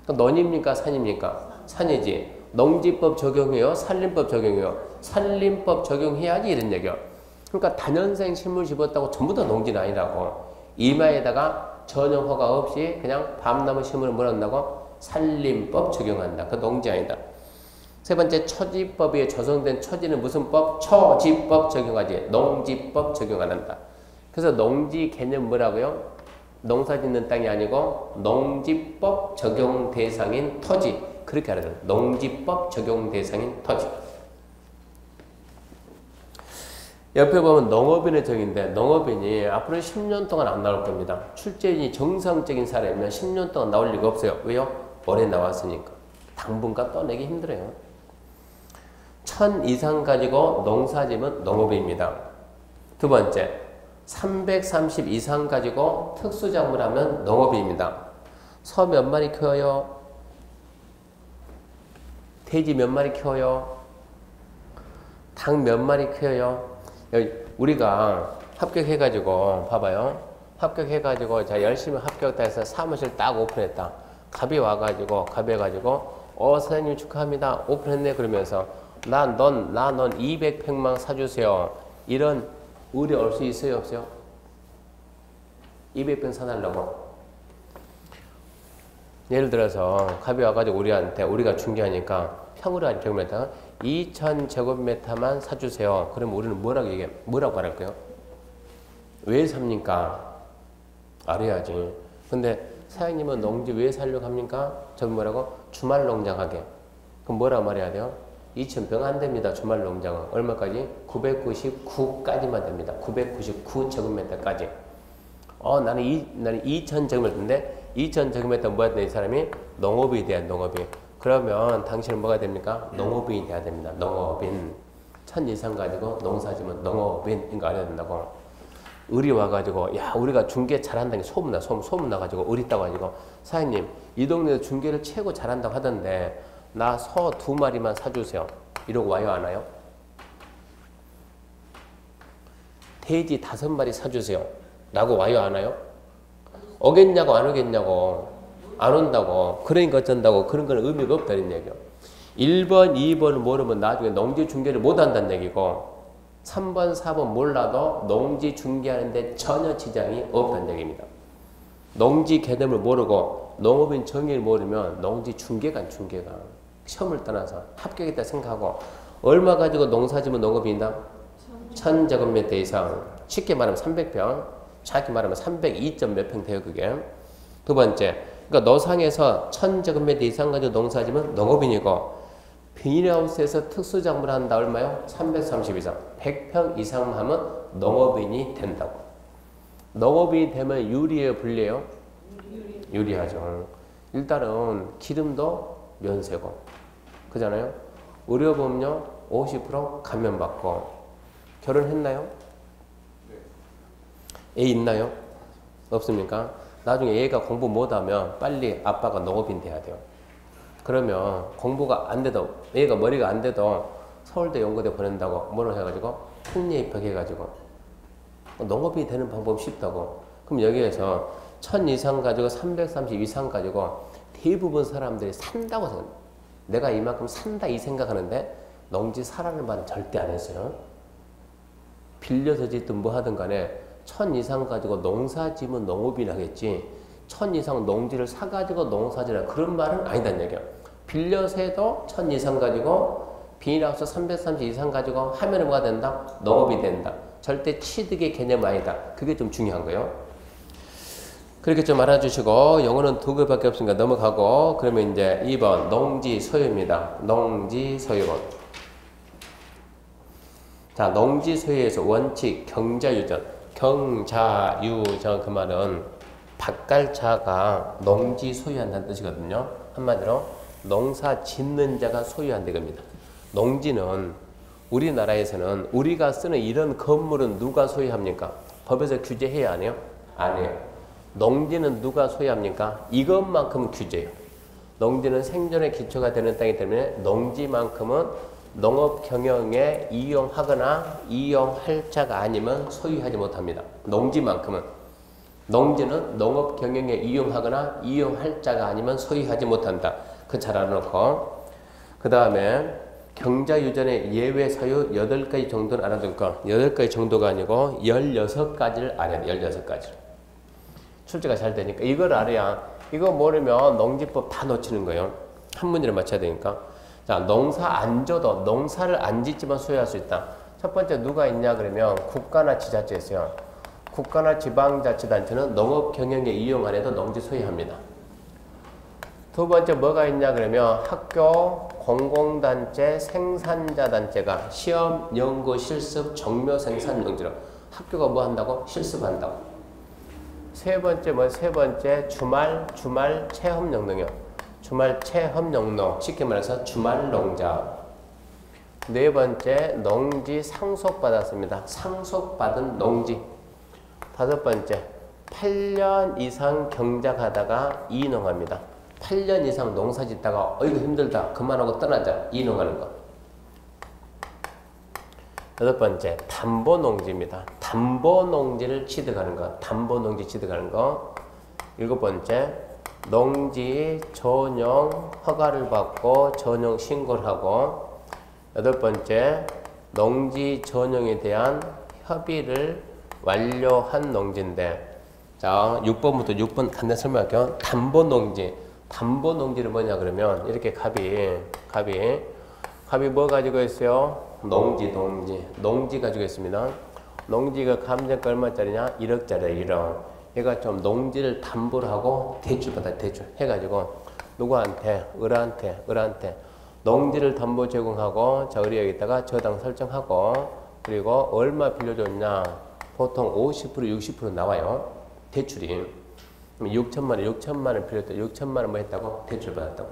넌입니까? 산입니까? 산이지. 농지법 적용해요? 산림법 적용해요? 산림법 적용해야지 이런 얘기야. 그러니까 단연생 식물 집었다고 전부 다 농지는 아니라고. 임야에다가 전혀 허가 없이 그냥 밤나무 식물을 물었다고 산림법 적용한다. 그 농지 아니다. 세 번째 처지법에 조성된 처지는 무슨 법? 처지법 적용하지. 농지법 적용 안 한다. 그래서 농지 개념 뭐라고요? 농사 짓는 땅이 아니고 농지법 적용 대상인 토지. 그렇게 알아야 돼요. 농지법 적용 대상인 토지. 옆에 보면 농업인의 적인데 농업인이 앞으로 10년 동안 안 나올 겁니다. 출제인이 정상적인 사람이면 10년 동안 나올 리가 없어요. 왜요? 올해 나왔으니까. 당분간 떠내기 힘들어요. 1000 이상 가지고 농사지면 농업인입니다. 두 번째, 330 이상 가지고 특수작물하면 농업인입니다. 소 몇 마리 키워요? 돼지 몇 마리 키워요? 닭 몇 마리 키워요? 우리가 합격해가지고 봐봐요. 합격해가지고 자 열심히 합격다 해서 사무실 딱 오픈했다. 갑이 와가지고 선생님 축하합니다. 오픈했네 그러면서 나 넌 200팩만 사주세요. 이런 의뢰 올 수 있어요 없어요? 200팩 사달라고. 예를 들어서 갑이 와가지고 우리가 중개하니까 평으로 한 제곱미터 2000제곱미터만 사주세요. 그러면 우리는 뭐라고 말할까요? 왜 삽니까? 알아야지. 근데 사장님은 농지 왜 살려고 합니까? 저는 뭐라고? 주말 농장하게. 그럼 뭐라고 말해야 돼요? 2000병 안 됩니다. 주말 농장은. 얼마까지? 999까지만 됩니다. 999제곱미터까지. 나는 2000제곱미터인데 2000제곱미터 뭐야 돼? 이 사람이 농업이 돼야 농업이. 그러면 당신은 뭐가 됩니까? 농업인이 돼야 됩니다. 농업인. 1000 이상 가지고 농사지면 농업인 이거 알아야 된다고. 의리 와가지고 야 우리가 중개 잘한다는 게 소문 나가지고 의리 따가지고 사장님 이 동네에서 중개를 최고 잘한다고 하던데 나 소 2마리만 사주세요. 이러고 와요 안 와요? 돼지 5마리 사주세요. 라고 와요, 안 와요? 오겠냐고, 안 오겠냐고. 안 온다고. 그러니까 어쩐다고. 그런 건 의미가 없다는 얘기예요. 1번, 2번을 모르면 나중에 농지 중개를 못 한다는 얘기고, 3번, 4번 몰라도 농지 중개하는데 전혀 지장이 없다는 얘기입니다. 농지 개념을 모르고 농업인 정의를 모르면 농지 중개가 시험을 떠나서 합격했다 생각하고, 얼마 가지고 농사지면 농업인당? 1000제곱미터 이상. 쉽게 말하면 300평. 정확히 말하면 302점 몇 평 돼요, 그게. 두 번째, 그러니까 노상에서 1000제곱미터 이상 가지고 농사지면 농업인이고, 비닐하우스에서 특수작물을 한다 얼마요? 330 이상. 100평 이상 하면 농업인이 된다고. 농업인이 되면 유리해요, 불리해요? 유리하죠. 일단은 기름도 면세고, 그잖아요. 의료보험료 50% 감면받고. 결혼했나요? 애 있나요? 없습니까? 나중에 애가 공부 못하면 빨리 아빠가 농업인 돼야 돼요. 그러면 공부가 안 돼도, 애가 머리가 안 돼도 서울대 연고대 보낸다고 뭐로 해가지고 특례 입학해가지고 농업인이 되는 방법이 쉽다고. 그럼 여기에서 1000 이상 가지고 330 이상 가지고 대부분 사람들이 산다고 생각합니다. 내가 이만큼 산다 이 생각하는데 농지 사라는 말은 절대 안 했어요. 빌려서 짓든 뭐 하든 간에 1000 이상 가지고 농사 지면 농업인 하겠지, 1000 이상 농지를 사가지고 농사지라 그런 말은 아니단 얘기야. 빌려서 해도 1000 이상 가지고 비닐하우스 330 이상 가지고 하면은 뭐가 된다? 농업이 된다. 절대 취득의 개념 아니다. 그게 좀 중요한 거예요. 그렇게 좀 알아주시고, 영어는 2개밖에 없으니까 넘어가고, 그러면 이제 2번 농지 소유입니다. 농지 소유. 자, 농지 소유에서 원칙 경자유전. 경자유전 그 말은 밭갈자가 농지 소유한다는 뜻이거든요. 한마디로 농사 짓는 자가 소유한다 겁니다. 농지는 우리나라에서는 우리가 쓰는 이런 건물은 누가 소유합니까? 법에서 규제해야 안 해요? 안 해요. 농지는 누가 소유합니까? 이것만큼은 규제해요. 농지는 생존의 기초가 되는 땅이기 때문에 농지만큼은 농업 경영에 이용하거나 이용할 자가 아니면 소유하지 못합니다. 농지만큼은. 농지는 농업 경영에 이용하거나 이용할 자가 아니면 소유하지 못한다. 그 잘 알아놓고, 그 다음에 경자유전의 예외 사유 8가지 정도는 알아둘 거. 8가지 정도가 아니고 16가지를 알아야 돼. 16가지. 출제가 잘 되니까 이걸 알아야, 이거 모르면 농지법 다 놓치는 거예요. 한 문제를 맞춰야 되니까. 자, 농사 안 져도 농사를 안 짓지만 소유할 수 있다. 첫 번째 누가 있냐 그러면 국가나 지자체 있어요. 국가나 지방자치단체는 농업 경영에 이용 안 해도 농지 소유합니다. 두 번째 뭐가 있냐 그러면 학교, 공공단체, 생산자단체가 시험, 연구, 실습, 정묘, 생산, 농지로 학교가 뭐 한다고? 실습한다고. 세 번째 주말 체험영농이요. 주말 체험영농, 쉽게 말해서 주말농자. 네 번째 농지 상속받았습니다. 상속받은 농지. 다섯 번째 8년 이상 경작하다가 이농합니다. 8년 이상 농사 짓다가 어이구 힘들다 그만하고 떠나자 이농하는 거. 여덟 번째 담보농지입니다. 담보농지를 취득하는 거. 담보농지 취득하는 거. 일곱 번째 농지 전용 허가를 받고 전용 신고를 하고. 여덟 번째 농지 전용에 대한 협의를 완료한 농지인데, 자 6번부터 6번 간단히 설명할게요. 담보농지. 담보농지를 뭐냐 그러면 이렇게 갑이 뭐 가지고 있어요? 농지 가지고 있습니다. 농지가 감정가 얼마짜리냐? 1억짜리 1억. 얘가 좀 농지를 담보를 하고 대출받아. 대출 해가지고 누구한테? 을한테 농지를 담보 제공하고, 자 우리 여기다가 저당 설정하고, 그리고 얼마 빌려줬냐? 보통 50% 60% 나와요. 대출이. 6천만 원 빌렸다. 6천만 원 뭐 했다고? 대출 받았다고.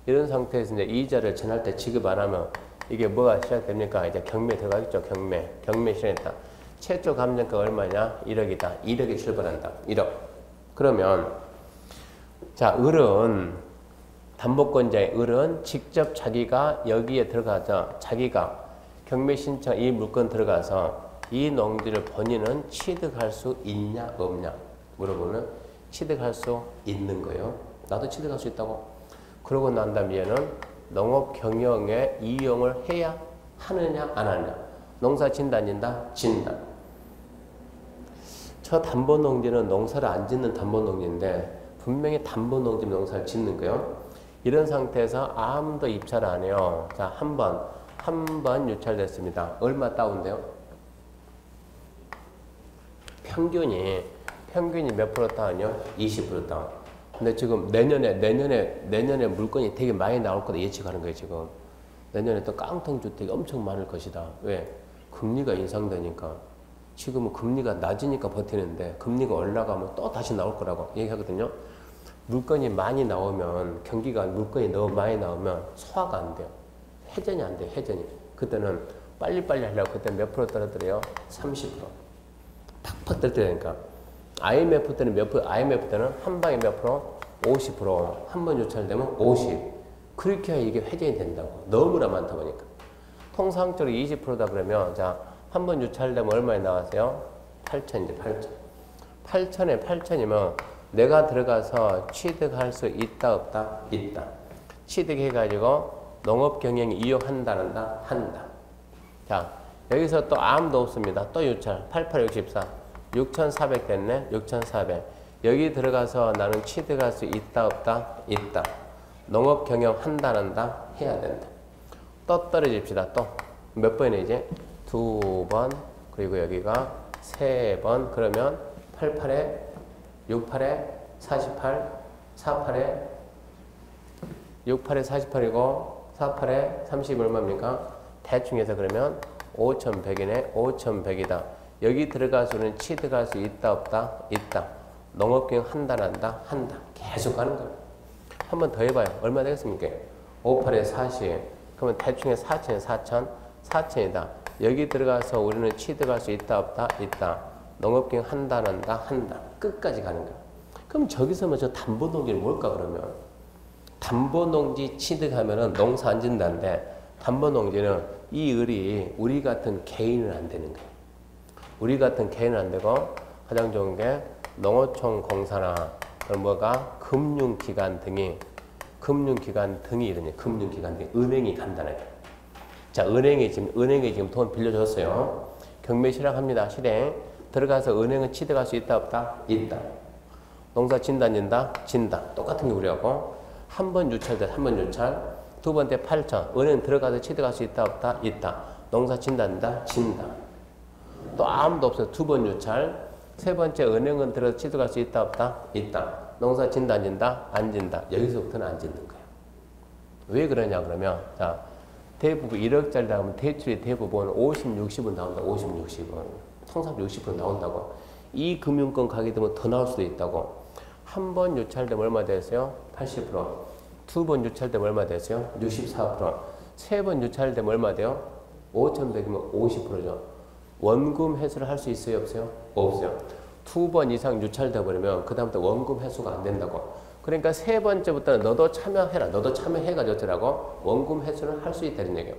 이런 상태에서 이제 이자를 전할 때 지급 안 하면 이게 뭐가 시작됩니까? 이제 경매 들어가겠죠. 경매 실행했다. 최초 감정가 얼마냐? 1억이다. 1억에 출발한다. 1억. 그러면 자 을은, 담보권자의 을은 직접 자기가 여기에 들어가서 자기가 경매 신청 이 물건 들어가서 이 농지를 본인은 취득할 수 있냐 없냐 물어보면 취득할 수 있는 거예요. 나도 취득할 수 있다고. 그러고 난 다음에 얘는 농업 경영에 이용을 해야 하느냐 안 하느냐. 농사 진다 안 진다? 진다. 저 담보농지는 농사를 안 짓는 담보농지인데 분명히 담보농지 농사를 짓는 거예요. 이런 상태에서 아무도 입찰을 안 해요. 자, 한 번 유찰됐습니다. 얼마 다운돼요? 평균이 몇 프로 다운이요? 20% 다운. 근데 지금 내년에 물건이 되게 많이 나올 거다 예측하는 거예요, 지금. 내년에 또 깡통 주택이 엄청 많을 것이다. 왜? 금리가 인상되니까. 지금은 금리가 낮으니까 버티는데 금리가 올라가면 또 다시 나올 거라고 얘기하거든요. 물건이 많이 나오면 물건이 너무 많이 나오면 소화가 안 돼요. 회전이 안 돼요. 회전이. 그때는 빨리빨리 하려고 그때 몇 프로 떨어뜨려요? 30%. 팍팍 떨어뜨리니까. IMF 때는 IMF 때는 한 방에 몇 프로? 50%. 한 번 유찰되면 50. 그렇게 해야 이게 회전이 된다고. 너무나 많다 보니까. 통상적으로 20%다 그러면 자, 한 번 유찰되면 얼마에 나왔어요? 8천이죠. 8천. 8천이면 내가 들어가서 취득할 수 있다 없다? 있다. 취득해가지고 농업 경영에 이용한다 한다. 자, 여기서 또 아무도 없습니다. 또 유찰. 8864. 6,400 됐네. 6,400. 여기 들어가서 나는 취득할 수 있다 없다? 있다. 농업 경영 한다 한다? 해야 된다. 또 떨어집시다. 또 몇 번이지? 2번. 그리고 여기가 3번. 그러면 88에 68에 48 48에 68에 48이고 48에 30 얼마입니까? 대충 해서 그러면 5,100이네. 5,100이다. 여기 들어가서는 취득할 수 있다 없다? 있다. 농업경영 한다 한다? 한다. 계속 가는 거예요. 한 번 더 해봐요. 얼마 되겠습니까? 58에 40. 그러면 대충 해 4천에 4천? 4천이다. 여기 들어가서 우리는 취득할 수 있다 없다? 있다. 농업경영 한다 한다? 한다. 끝까지 가는 거예요. 그럼 저기서 저 담보농지는 뭘까 그러면? 담보농지 취득하면은 농사 안 짓는다는데 담보농지는 이 을이 우리 같은 개인은 안 되는 거예요. 우리 같은 개인은 안 되고 가장 좋은 게 농어촌 공사나 뭐가 금융기관 등이 이러니 금융기관 등이 은행이 간단하게. 자, 은행이 지금 돈 빌려줬어요. 경매 실행합니다. 실행. 들어가서 은행은 취득할 수 있다 없다? 있다. 농사 진다 안 진다? 진다. 똑같은 게 우리하고 한 번 유찰돼. 한 번 유찰. 두 번째 8천. 은행 들어가서 취득할 수 있다 없다? 있다. 농사 진다 안 진다? 진다. 또 아무도 없어요. 두 번 유찰. 세 번째 은행은 들어서 취득할 수 있다 없다? 있다. 농사 진다 안 진다? 안 진다. 여기서부터는 안 짓는 거예요. 왜 그러냐 그러면 자, 대부분 1억짜리 나오면 대출이 대부분 50, 60은 나온다. 50, 60은. 통상 60% 나온다고. 이 금융권 가게 되면 더 나올 수도 있다고. 한 번 유찰되면 얼마 됐어요? 80%. 두 번 유찰되면 얼마 됐어요? 64%. 세 번 유찰되면 얼마 돼요? 5,100이면 50%죠. 원금 회수를 할 수 있어요? 없어요? 없어요. 두 번 이상 유찰돼 버리면 그 다음부터 원금 회수가 안 된다고. 그러니까 세 번째부터는 너도 참여해라. 너도 참여해가지고 어쩌라고? 원금 회수를 할 수 있다는 얘기예요.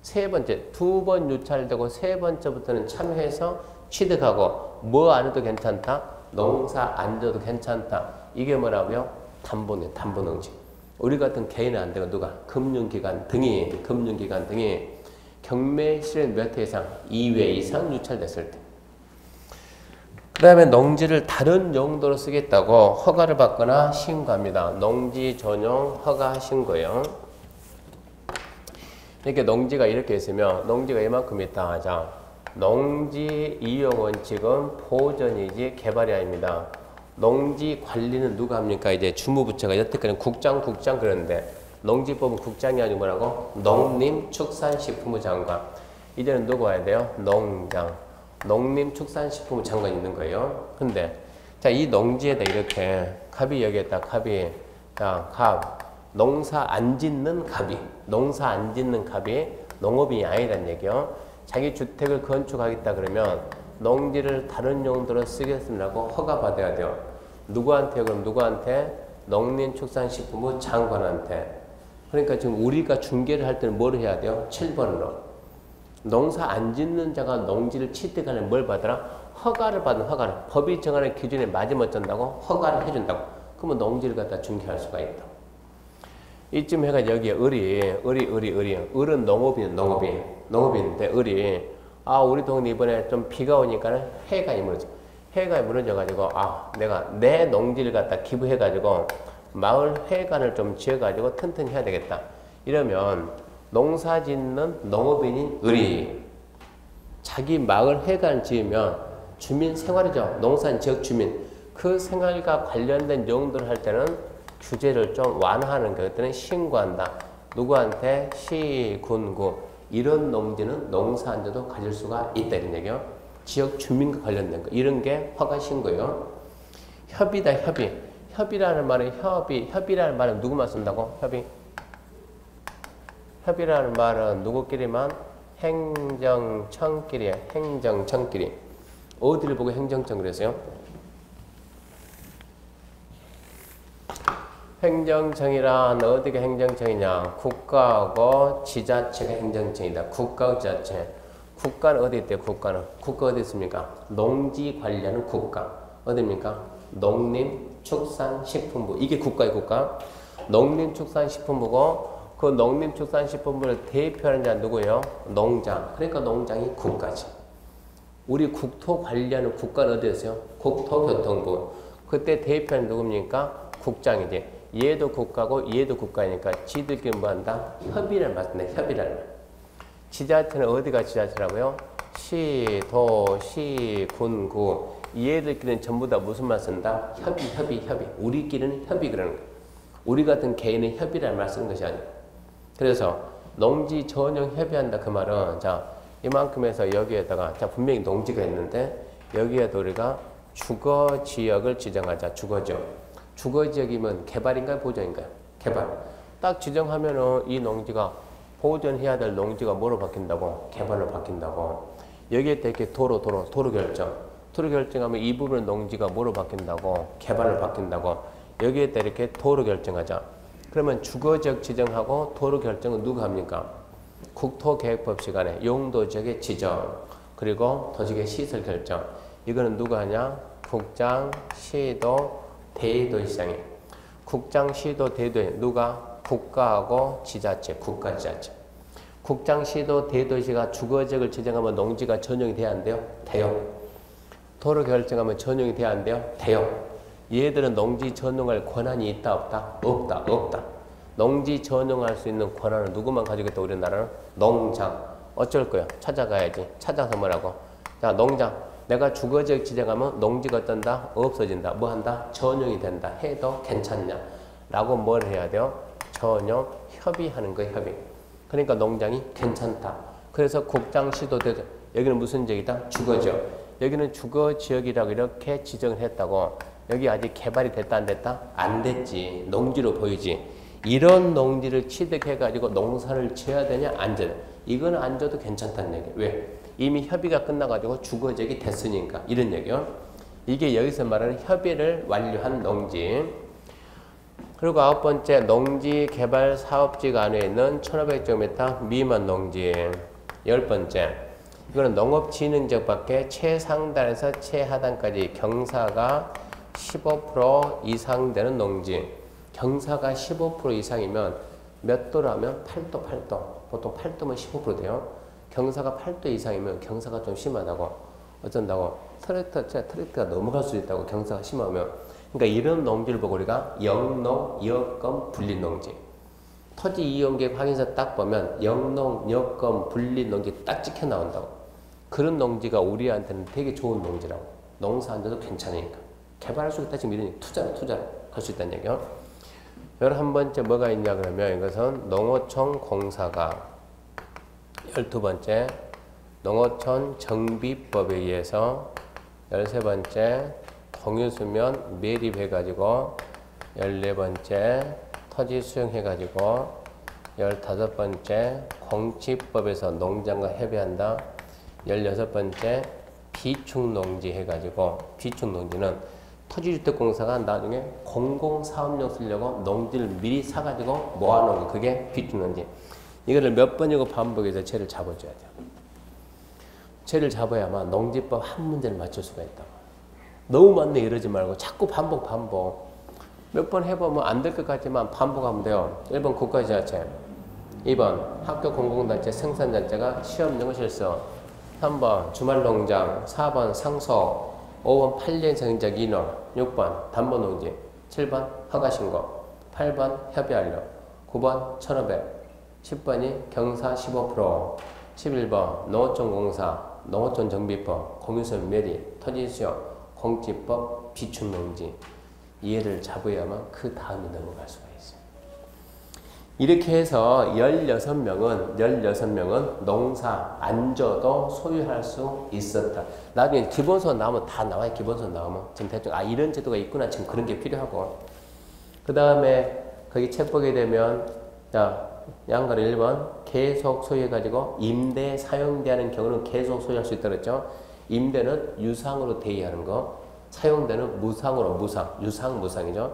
세 번째, 두 번 유찰되고 세 번째부터는 참여해서 취득하고 뭐 안 해도 괜찮다? 농사 안 져도 괜찮다. 이게 뭐라고요? 담보농지. 우리 같은 개인은 안 되고 누가? 금융기관 등이 경매 실행 몇 회 이상? 2회 이상 유찰됐을 때. 그 다음에 농지를 다른 용도로 쓰겠다고 허가를 받거나 신고합니다. 농지 전용 허가 신고요. 이렇게 농지가 이렇게 있으면 농지가 이만큼 있다 하자. 농지 이용 원칙은 보전이지 개발이 아닙니다. 농지 관리는 누가 합니까? 이제 주무부처가 여태까지는 국장 그러는데 농지법은 국장이 아니고 뭐라고? 농림축산식품부 장관. 이제는 누가 와야 돼요? 농장. 농림축산식품부 장관이 있는 거예요. 근데 자, 이 농지에다 이렇게 갑이 여기에다 갑이 자, 갑 농사 안 짓는 갑이 농업인이 아니란 얘기요. 자기 주택을 건축하겠다 그러면 농지를 다른 용도로 쓰겠으라고 허가 받아야 돼요. 누구한테? 그럼 누구한테? 농림축산식품부 장관한테. 그러니까 지금 우리가 중개를 할 때는 뭘 해야 돼요? 7번으로. 농사 안 짓는 자가 농지를 취득하는 뭘 받으라? 허가를 받는 허가를. 법이 정하는 기준에 맞으면 어쩐다고? 허가를 해준다고. 그러면 농지를 갖다 중개할 수가 있다. 이쯤 해가 여기에 을이. 을은 농업인데 을이 우리 동네 이번에 좀 비가 오니까는 해가 무너져. 해가 무너져가지고 내가 내 농지를 갖다 기부해가지고 마을 회관을 좀 지어가지고 튼튼히 해야 되겠다. 이러면 농사 짓는 농업인인 을이 자기 마을 회관을 지으면 주민 생활이죠. 농산 지역 주민 그 생활과 관련된 용도를 할 때는 규제를 좀 완화하는 것들은 신고한다. 누구한테? 시, 군, 구. 이런 농지는 농사한테도 가질 수가 있다 이런 얘기요. 지역 주민과 관련된 거 이런 게 허가 신고예요. 협의다 협의. 협의라는 말은 협의라는 말은 누구만 쓴다고? 협의라는 말은 누구끼리만? 행정청끼리야. 행정청끼리. 어디를 보고 행정청 그랬어요? 행정청이란 어디가 행정청이냐? 국가하고 지자체가 행정청이다. 국가하고 지자체. 국가는 어디 있대요? 국가 어디 있습니까? 농지 관리하는 국가. 어디입니까? 농림축산식품부. 이게 국가의 국가. 농림축산식품부고 그 농림축산식품부를 대표하는 자는 누구예요? 농장. 그러니까 농장이 국가지. 우리 국토 관리하는 국가는 어디였어요? 국토교통부. 그때 대표하는 누굽니까? 국장이지. 얘도 국가고 얘도 국가니까 지들끼리 뭐 한다? 협의를 맞는다. 협의라는 말. 지자체는 어디가 지자체라고요? 시, 도, 시, 군, 구. 얘들끼리는 전부 다 무슨 말 쓴다? 협의. 우리끼리는 협의 그러는 거예요. 우리 같은 개인은 협의라는 말 쓰는 것이 아니에요. 그래서 농지 전용 협의한다 그 말은 이만큼에서 여기에다가 분명히 농지가 있는데 여기에도 우리가 주거지역을 지정하자. 주거지역이면 개발인가요? 보전인가요? 개발. 딱 지정하면은 이 농지가 보존해야 될 농지가 뭐로 바뀐다고? 개발로 바뀐다고. 여기에 이렇게 도로 결정. 도로 결정하면 이 부분 농지가 뭐로 바뀐다고? 개발로 바뀐다고. 여기에 이렇게 도로 결정하자. 그러면 주거지역 지정하고 도로 결정은 누가 합니까? 국토계획법 시간에 용도지역의 지정 그리고 도시계 시설 결정. 이거는 누가 하냐? 국장, 시도, 대도시장이. 국장, 시도, 대도시 누가? 국가하고 지자체, 국가지자체. 국장, 시도, 대도시가 주거지역을 지정하면 농지가 전용이 돼야 안 돼요? 돼요. 도로 결정하면 전용이 돼야 안 돼요? 돼요. 얘들은 농지 전용할 권한이 있다 없다? 없다. 농지 전용할 수 있는 권한을 누구만 가지고 있다 우리나라는? 농장. 어쩔 거야? 찾아가야지. 찾아서 뭐라고? 자, 농장. 내가 주거지역 지정하면 농지가 어떤다? 없어진다. 뭐 한다? 전용이 된다. 해도 괜찮냐? 라고 뭘 해야 돼요? 전용 협의하는 거예요. 협의. 그러니까 농장이 괜찮다. 그래서 국장, 시도, 대도. 여기는 무슨 지역이다? 주거지역. 여기는 주거지역이라고 이렇게 지정을 했다고. 여기 아직 개발이 됐다 안 됐다? 안 됐지. 농지로 보이지. 이런 농지를 취득해가지고 농사를 지어야 되냐? 안 져야 돼. 이거는 안 져도 괜찮다는 얘기예요. 왜? 이미 협의가 끝나가지고 주거지역이 됐으니까. 이런 얘기요. 이게 여기서 말하는 협의를 완료한 농지. 그리고 9번째 농지 개발 사업지가 안에 있는 1500제곱미터 미만 농지. 10번째 이거는 농업진흥지역밖에 최상단에서 최하단까지 경사가 15% 이상 되는 농지. 경사가 15% 이상이면 몇 도라면 8도. 보통 8도면 15% 돼요. 경사가 8도 이상이면 경사가 좀 심하다고. 어쩐다고? 트랙터가 넘어갈 수 있다고. 경사가 심하면. 그러니까 이런 농지를 보고 우리가 영농, 여건, 분리농지. 토지 이용계획 확인서 딱 보면 영농, 여건, 분리농지 딱 찍혀 나온다고. 그런 농지가 우리한테는 되게 좋은 농지라고. 농사한테도 괜찮으니까. 개발할 수 있다 지금 이러니 투자를 할 수 있다는 얘기요. 11번째 뭐가 있냐 그러면 이것은 농어촌 공사가. 12번째 농어촌 정비법에 의해서. 13번째 공유수면 매립해가지고. 14번째 토지 수용해가지고. 15번째 공치법에서 농장과 협의한다. 16번째 비축농지 해가지고. 비축농지는 토지주택공사가 나중에 공공사업용 쓰려고 농지를 미리 사가지고 모아놓은 거. 그게 비축농지. 이거를 몇 번이고 반복해서 채를 잡아줘야 돼요. 쟤를 잡아야만 농지법 한 문제를 맞출 수가 있다. 너무 많네 이러지 말고 자꾸 반복. 몇 번 해보면 안 될 것 같지만 반복하면 돼요. 1번 국가지자체, 2번 학교 공공단체 생산자체가 시험용어 실수, 3번 주말농장, 4번 상속, 5번 8년 성인적 인원, 6번 담보농지, 7번 허가신고, 8번 협의완료, 9번 1500, 10번이 경사 15%, 11번 농어촌공사, 농어촌정비법, 공유선 매리, 토지수용, 공지법, 비축농지. 얘를 잡아야만 그 다음에 넘어갈 수가 있어요. 이렇게 해서 16명은 농사 안 져도 소유할 수 있었다. 나중에 기본소득 나오면 다 나와요. 기본소득 나오면. 지금 대충, 이런 제도가 있구나. 지금 그런 게 필요하고. 그 다음에 거기 책 보게 되면, 자, 양가를 1번, 계속 소유해가지고 임대 사용되는 경우는 계속 소유할 수 있다 그랬죠. 임대는 유상으로 대의하는 거. 사용되는 무상으로 무상, 유상 무상이죠.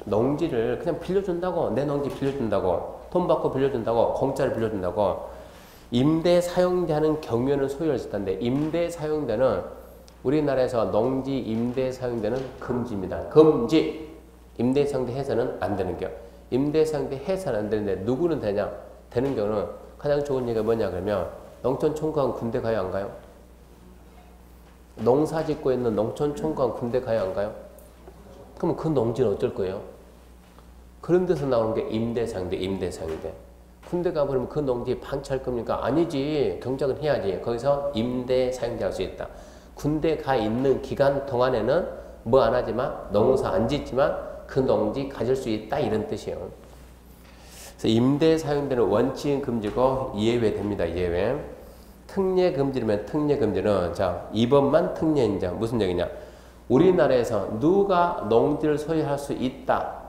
농지를 그냥 빌려준다고, 내 농지 빌려준다고, 돈 받고 빌려준다고, 공짜로 빌려준다고. 임대 사용되는 경우에는 소유할 수 있다는데 임대 사용되는 우리나라에서 농지 임대 사용되는 금지입니다. 금지. 임대 사용대 해서는 안 되는 경우. 임대 사용대 해서는 안 되는데 누구는 되냐? 되는 경우는 가장 좋은 얘기가 뭐냐 그러면 농촌 총각은 군대 가요 안 가요? 농사 짓고 있는 농촌 총각 군대 가요 안 가요? 그럼 그 농지는 어쩔 거예요? 그런 데서 나오는 게 임대상대. 군대 가버리면 그 농지 방치할 겁니까? 아니지. 경작은 해야지. 거기서 임대사용자 할 수 있다. 군대 가 있는 기간 동안에는 뭐 안 하지만 농사 안 짓지만 그 농지 가질 수 있다 이런 뜻이에요. 그래서 임대사용되는 원칙은 금지고 예외됩니다. 예외. 특례 금지면 특례 금지는 자 2번만 특례인자 무슨 얘기냐? 우리나라에서 누가 농지를 소유할 수 있다.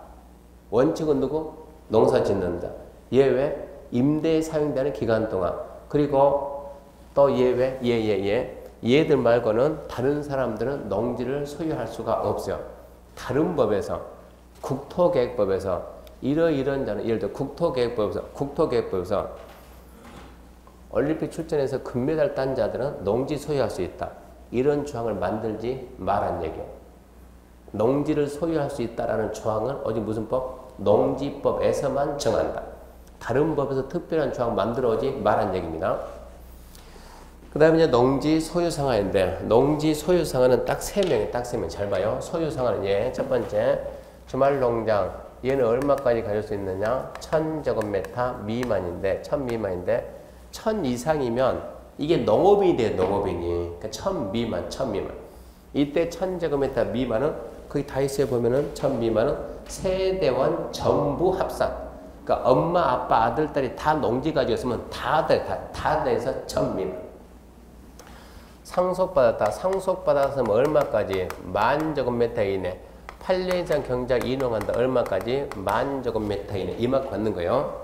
원칙은 누구? 농사 짓는다. 예외 임대에 사용되는 기간 동안. 그리고 또 예외 얘들 말고는 다른 사람들은 농지를 소유할 수가 없어요. 다른 법에서 국토계획법에서 이런 자는 예를 들어 국토계획법에서 올림픽 출전해서 금메달 딴 자들은 농지 소유할 수 있다. 이런 조항을 만들지 말란 얘기예요. 농지를 소유할 수 있다라는 조항은 어디 무슨 법? 농지법에서만 정한다. 다른 법에서 특별한 조항 만들어오지 말란 얘기입니다. 그 다음에 이제 농지 소유상한인데 농지 소유상한은 딱 3명 잘 봐요. 소유상한은 첫 번째 주말농장 얘는 얼마까지 가질 수 있느냐? 1000제곱미터 미만인데 1000 미만인데 1000 이상이면 이게 농업인이 돼요. 농업인이. 그러니까 1000 미만. 이때 1000제곱미터 미만은 거기 다 있어요. 보면은 1000 미만은 세대원 전부 합산. 그러니까 엄마, 아빠, 아들, 딸이 다 농지 가지고 있으면 다 돼서 1000 미만. 상속받았다. 상속받았으면 얼마까지? 10,000제곱미터 이내. 8년 이상 경작 이농한다. 얼마까지? 10,000제곱미터 이내. 이만큼 받는 거예요.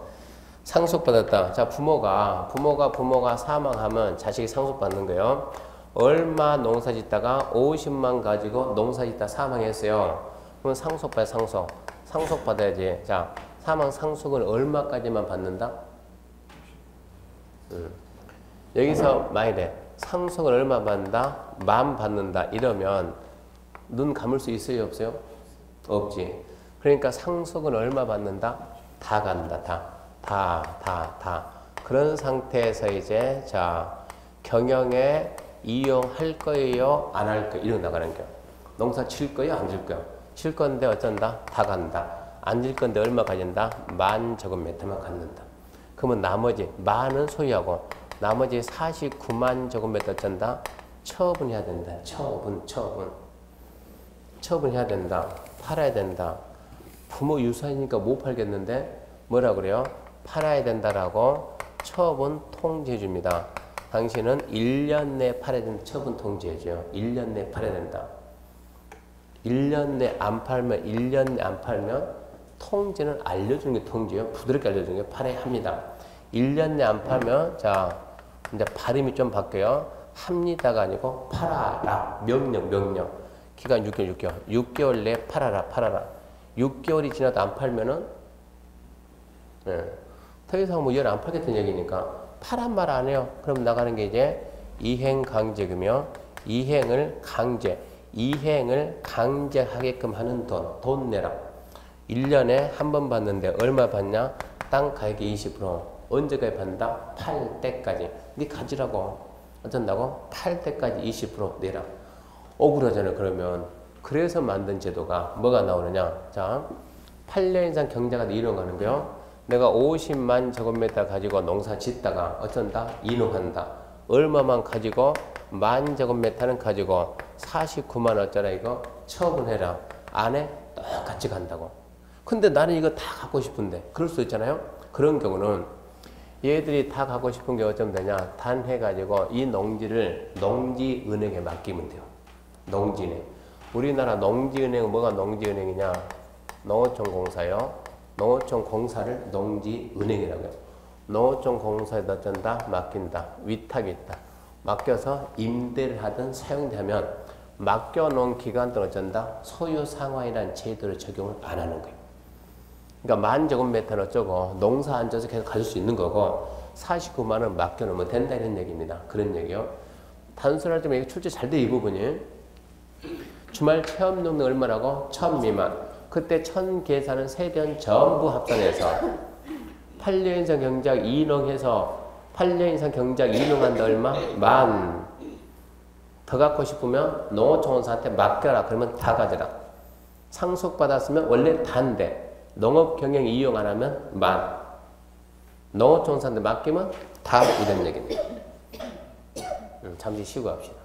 상속받았다. 자, 부모가 사망하면 자식이 상속받는 거예요. 얼마 농사 짓다가 50만 가지고 농사 짓다 사망했어요. 그럼 상속받아야지. 자, 사망 상속은 얼마까지만 받는다? 여기서 만일에 상속을 얼마 받는다? 10,000 받는다. 이러면 눈 감을 수 있어요? 없어요? 없지. 그러니까 상속은 얼마 받는다? 다 간다. 다. 그런 상태에서 이제 자 경영에 이용할 거예요? 안 할 거예요? 이런 나가는 거예요. 농사 칠 거예요? 안 칠 거예요? 칠 건데 어쩐다? 다 간다. 안 질 건데 얼마 가진다? 10,000제곱미터만 갖는다. 그러면 나머지 10,000은 소유하고 나머지 49만 제곱미터 어쩐다? 처분해야 된다. 처분해야 된다. 팔아야 된다. 부모 유산이니까 못 팔겠는데 뭐라 그래요? 팔아야 된다라고 처분 통지해 줍니다. 당신은 1년 내에 팔아야 된다. 처분 통지해줘요. 1년 내에 팔아야 된다. 1년 내에 안 팔면 통지는 알려주는 게 통지예요. 부드럽게 알려주는 게 팔아야 합니다. 1년 내에 안 팔면 자 이제 발음이 좀 바뀌어요. 합니다가 아니고 팔아라. 명령. 기간 6개월 내에 팔아라. 6개월이 지나도 안 팔면은 더 이상 뭐 열 안 팔겠다는 얘기니까 파란 말 안 해요. 그럼 나가는 게 이제 이행 강제금이며 이행을 강제하게끔 하는 돈 내라. 1년에 한 번 받는데 얼마 받냐? 땅 가격의 20%. 언제까지 받는다? 팔 때까지. 네 가지라고. 어쩐다고? 팔 때까지 20% 내라. 억울하잖아요. 그러면. 그래서 만든 제도가 뭐가 나오느냐? 자, 8년 이상 경자가 이용하는 거요. 내가 50만 제곱미터 가지고 농사 짓다가 어쩐다? 이농한다. 얼마만 가지고? 10,000 제곱미터는 가지고 49만 원짜리 이거 처분해라. 안에 똑같이 간다고. 근데 나는 이거 다 갖고 싶은데. 그럴 수 있잖아요. 그런 경우는 얘들이 다 갖고 싶은 게 어쩌면 되냐? 단해가지고 이 농지를 농지은행에 맡기면 돼요. 농지은행. 우리나라 농지은행은 뭐가 농지은행이냐? 농어촌공사요. 농어촌공사를 농지은행이라고 해요. 농어촌공사에다 어쩐다? 맡긴다. 위탁이 있다. 맡겨서 임대를 하든 사용되면 맡겨놓은 기간 동안 어쩐다? 소유상환이라는 제도를 적용을 안 하는 거예요. 그러니까 10,000 제곱미터는 어쩌고 농사 앉아서 계속 가질 수 있는 거고 49만 원 맡겨놓으면 된다 이런 얘기입니다. 그런 얘기요. 단순하지만 이게 출제 잘 돼 이 부분이. 주말 체험농는 얼마라고? 1,000 미만. 그때 1,000 계산은 세변 전부 합산해서 8년 이상 경작 이농해서 8년 이상 경작 이농한다 얼마? 10,000. 더 갖고 싶으면 농어촌공사한테 맡겨라. 그러면 다 가져라. 상속받았으면 원래 다인데 농업경영 이용 안 하면 10,000. 농어촌공사한테 맡기면 다 이런 얘기입니다. 잠시 쉬고 합시다.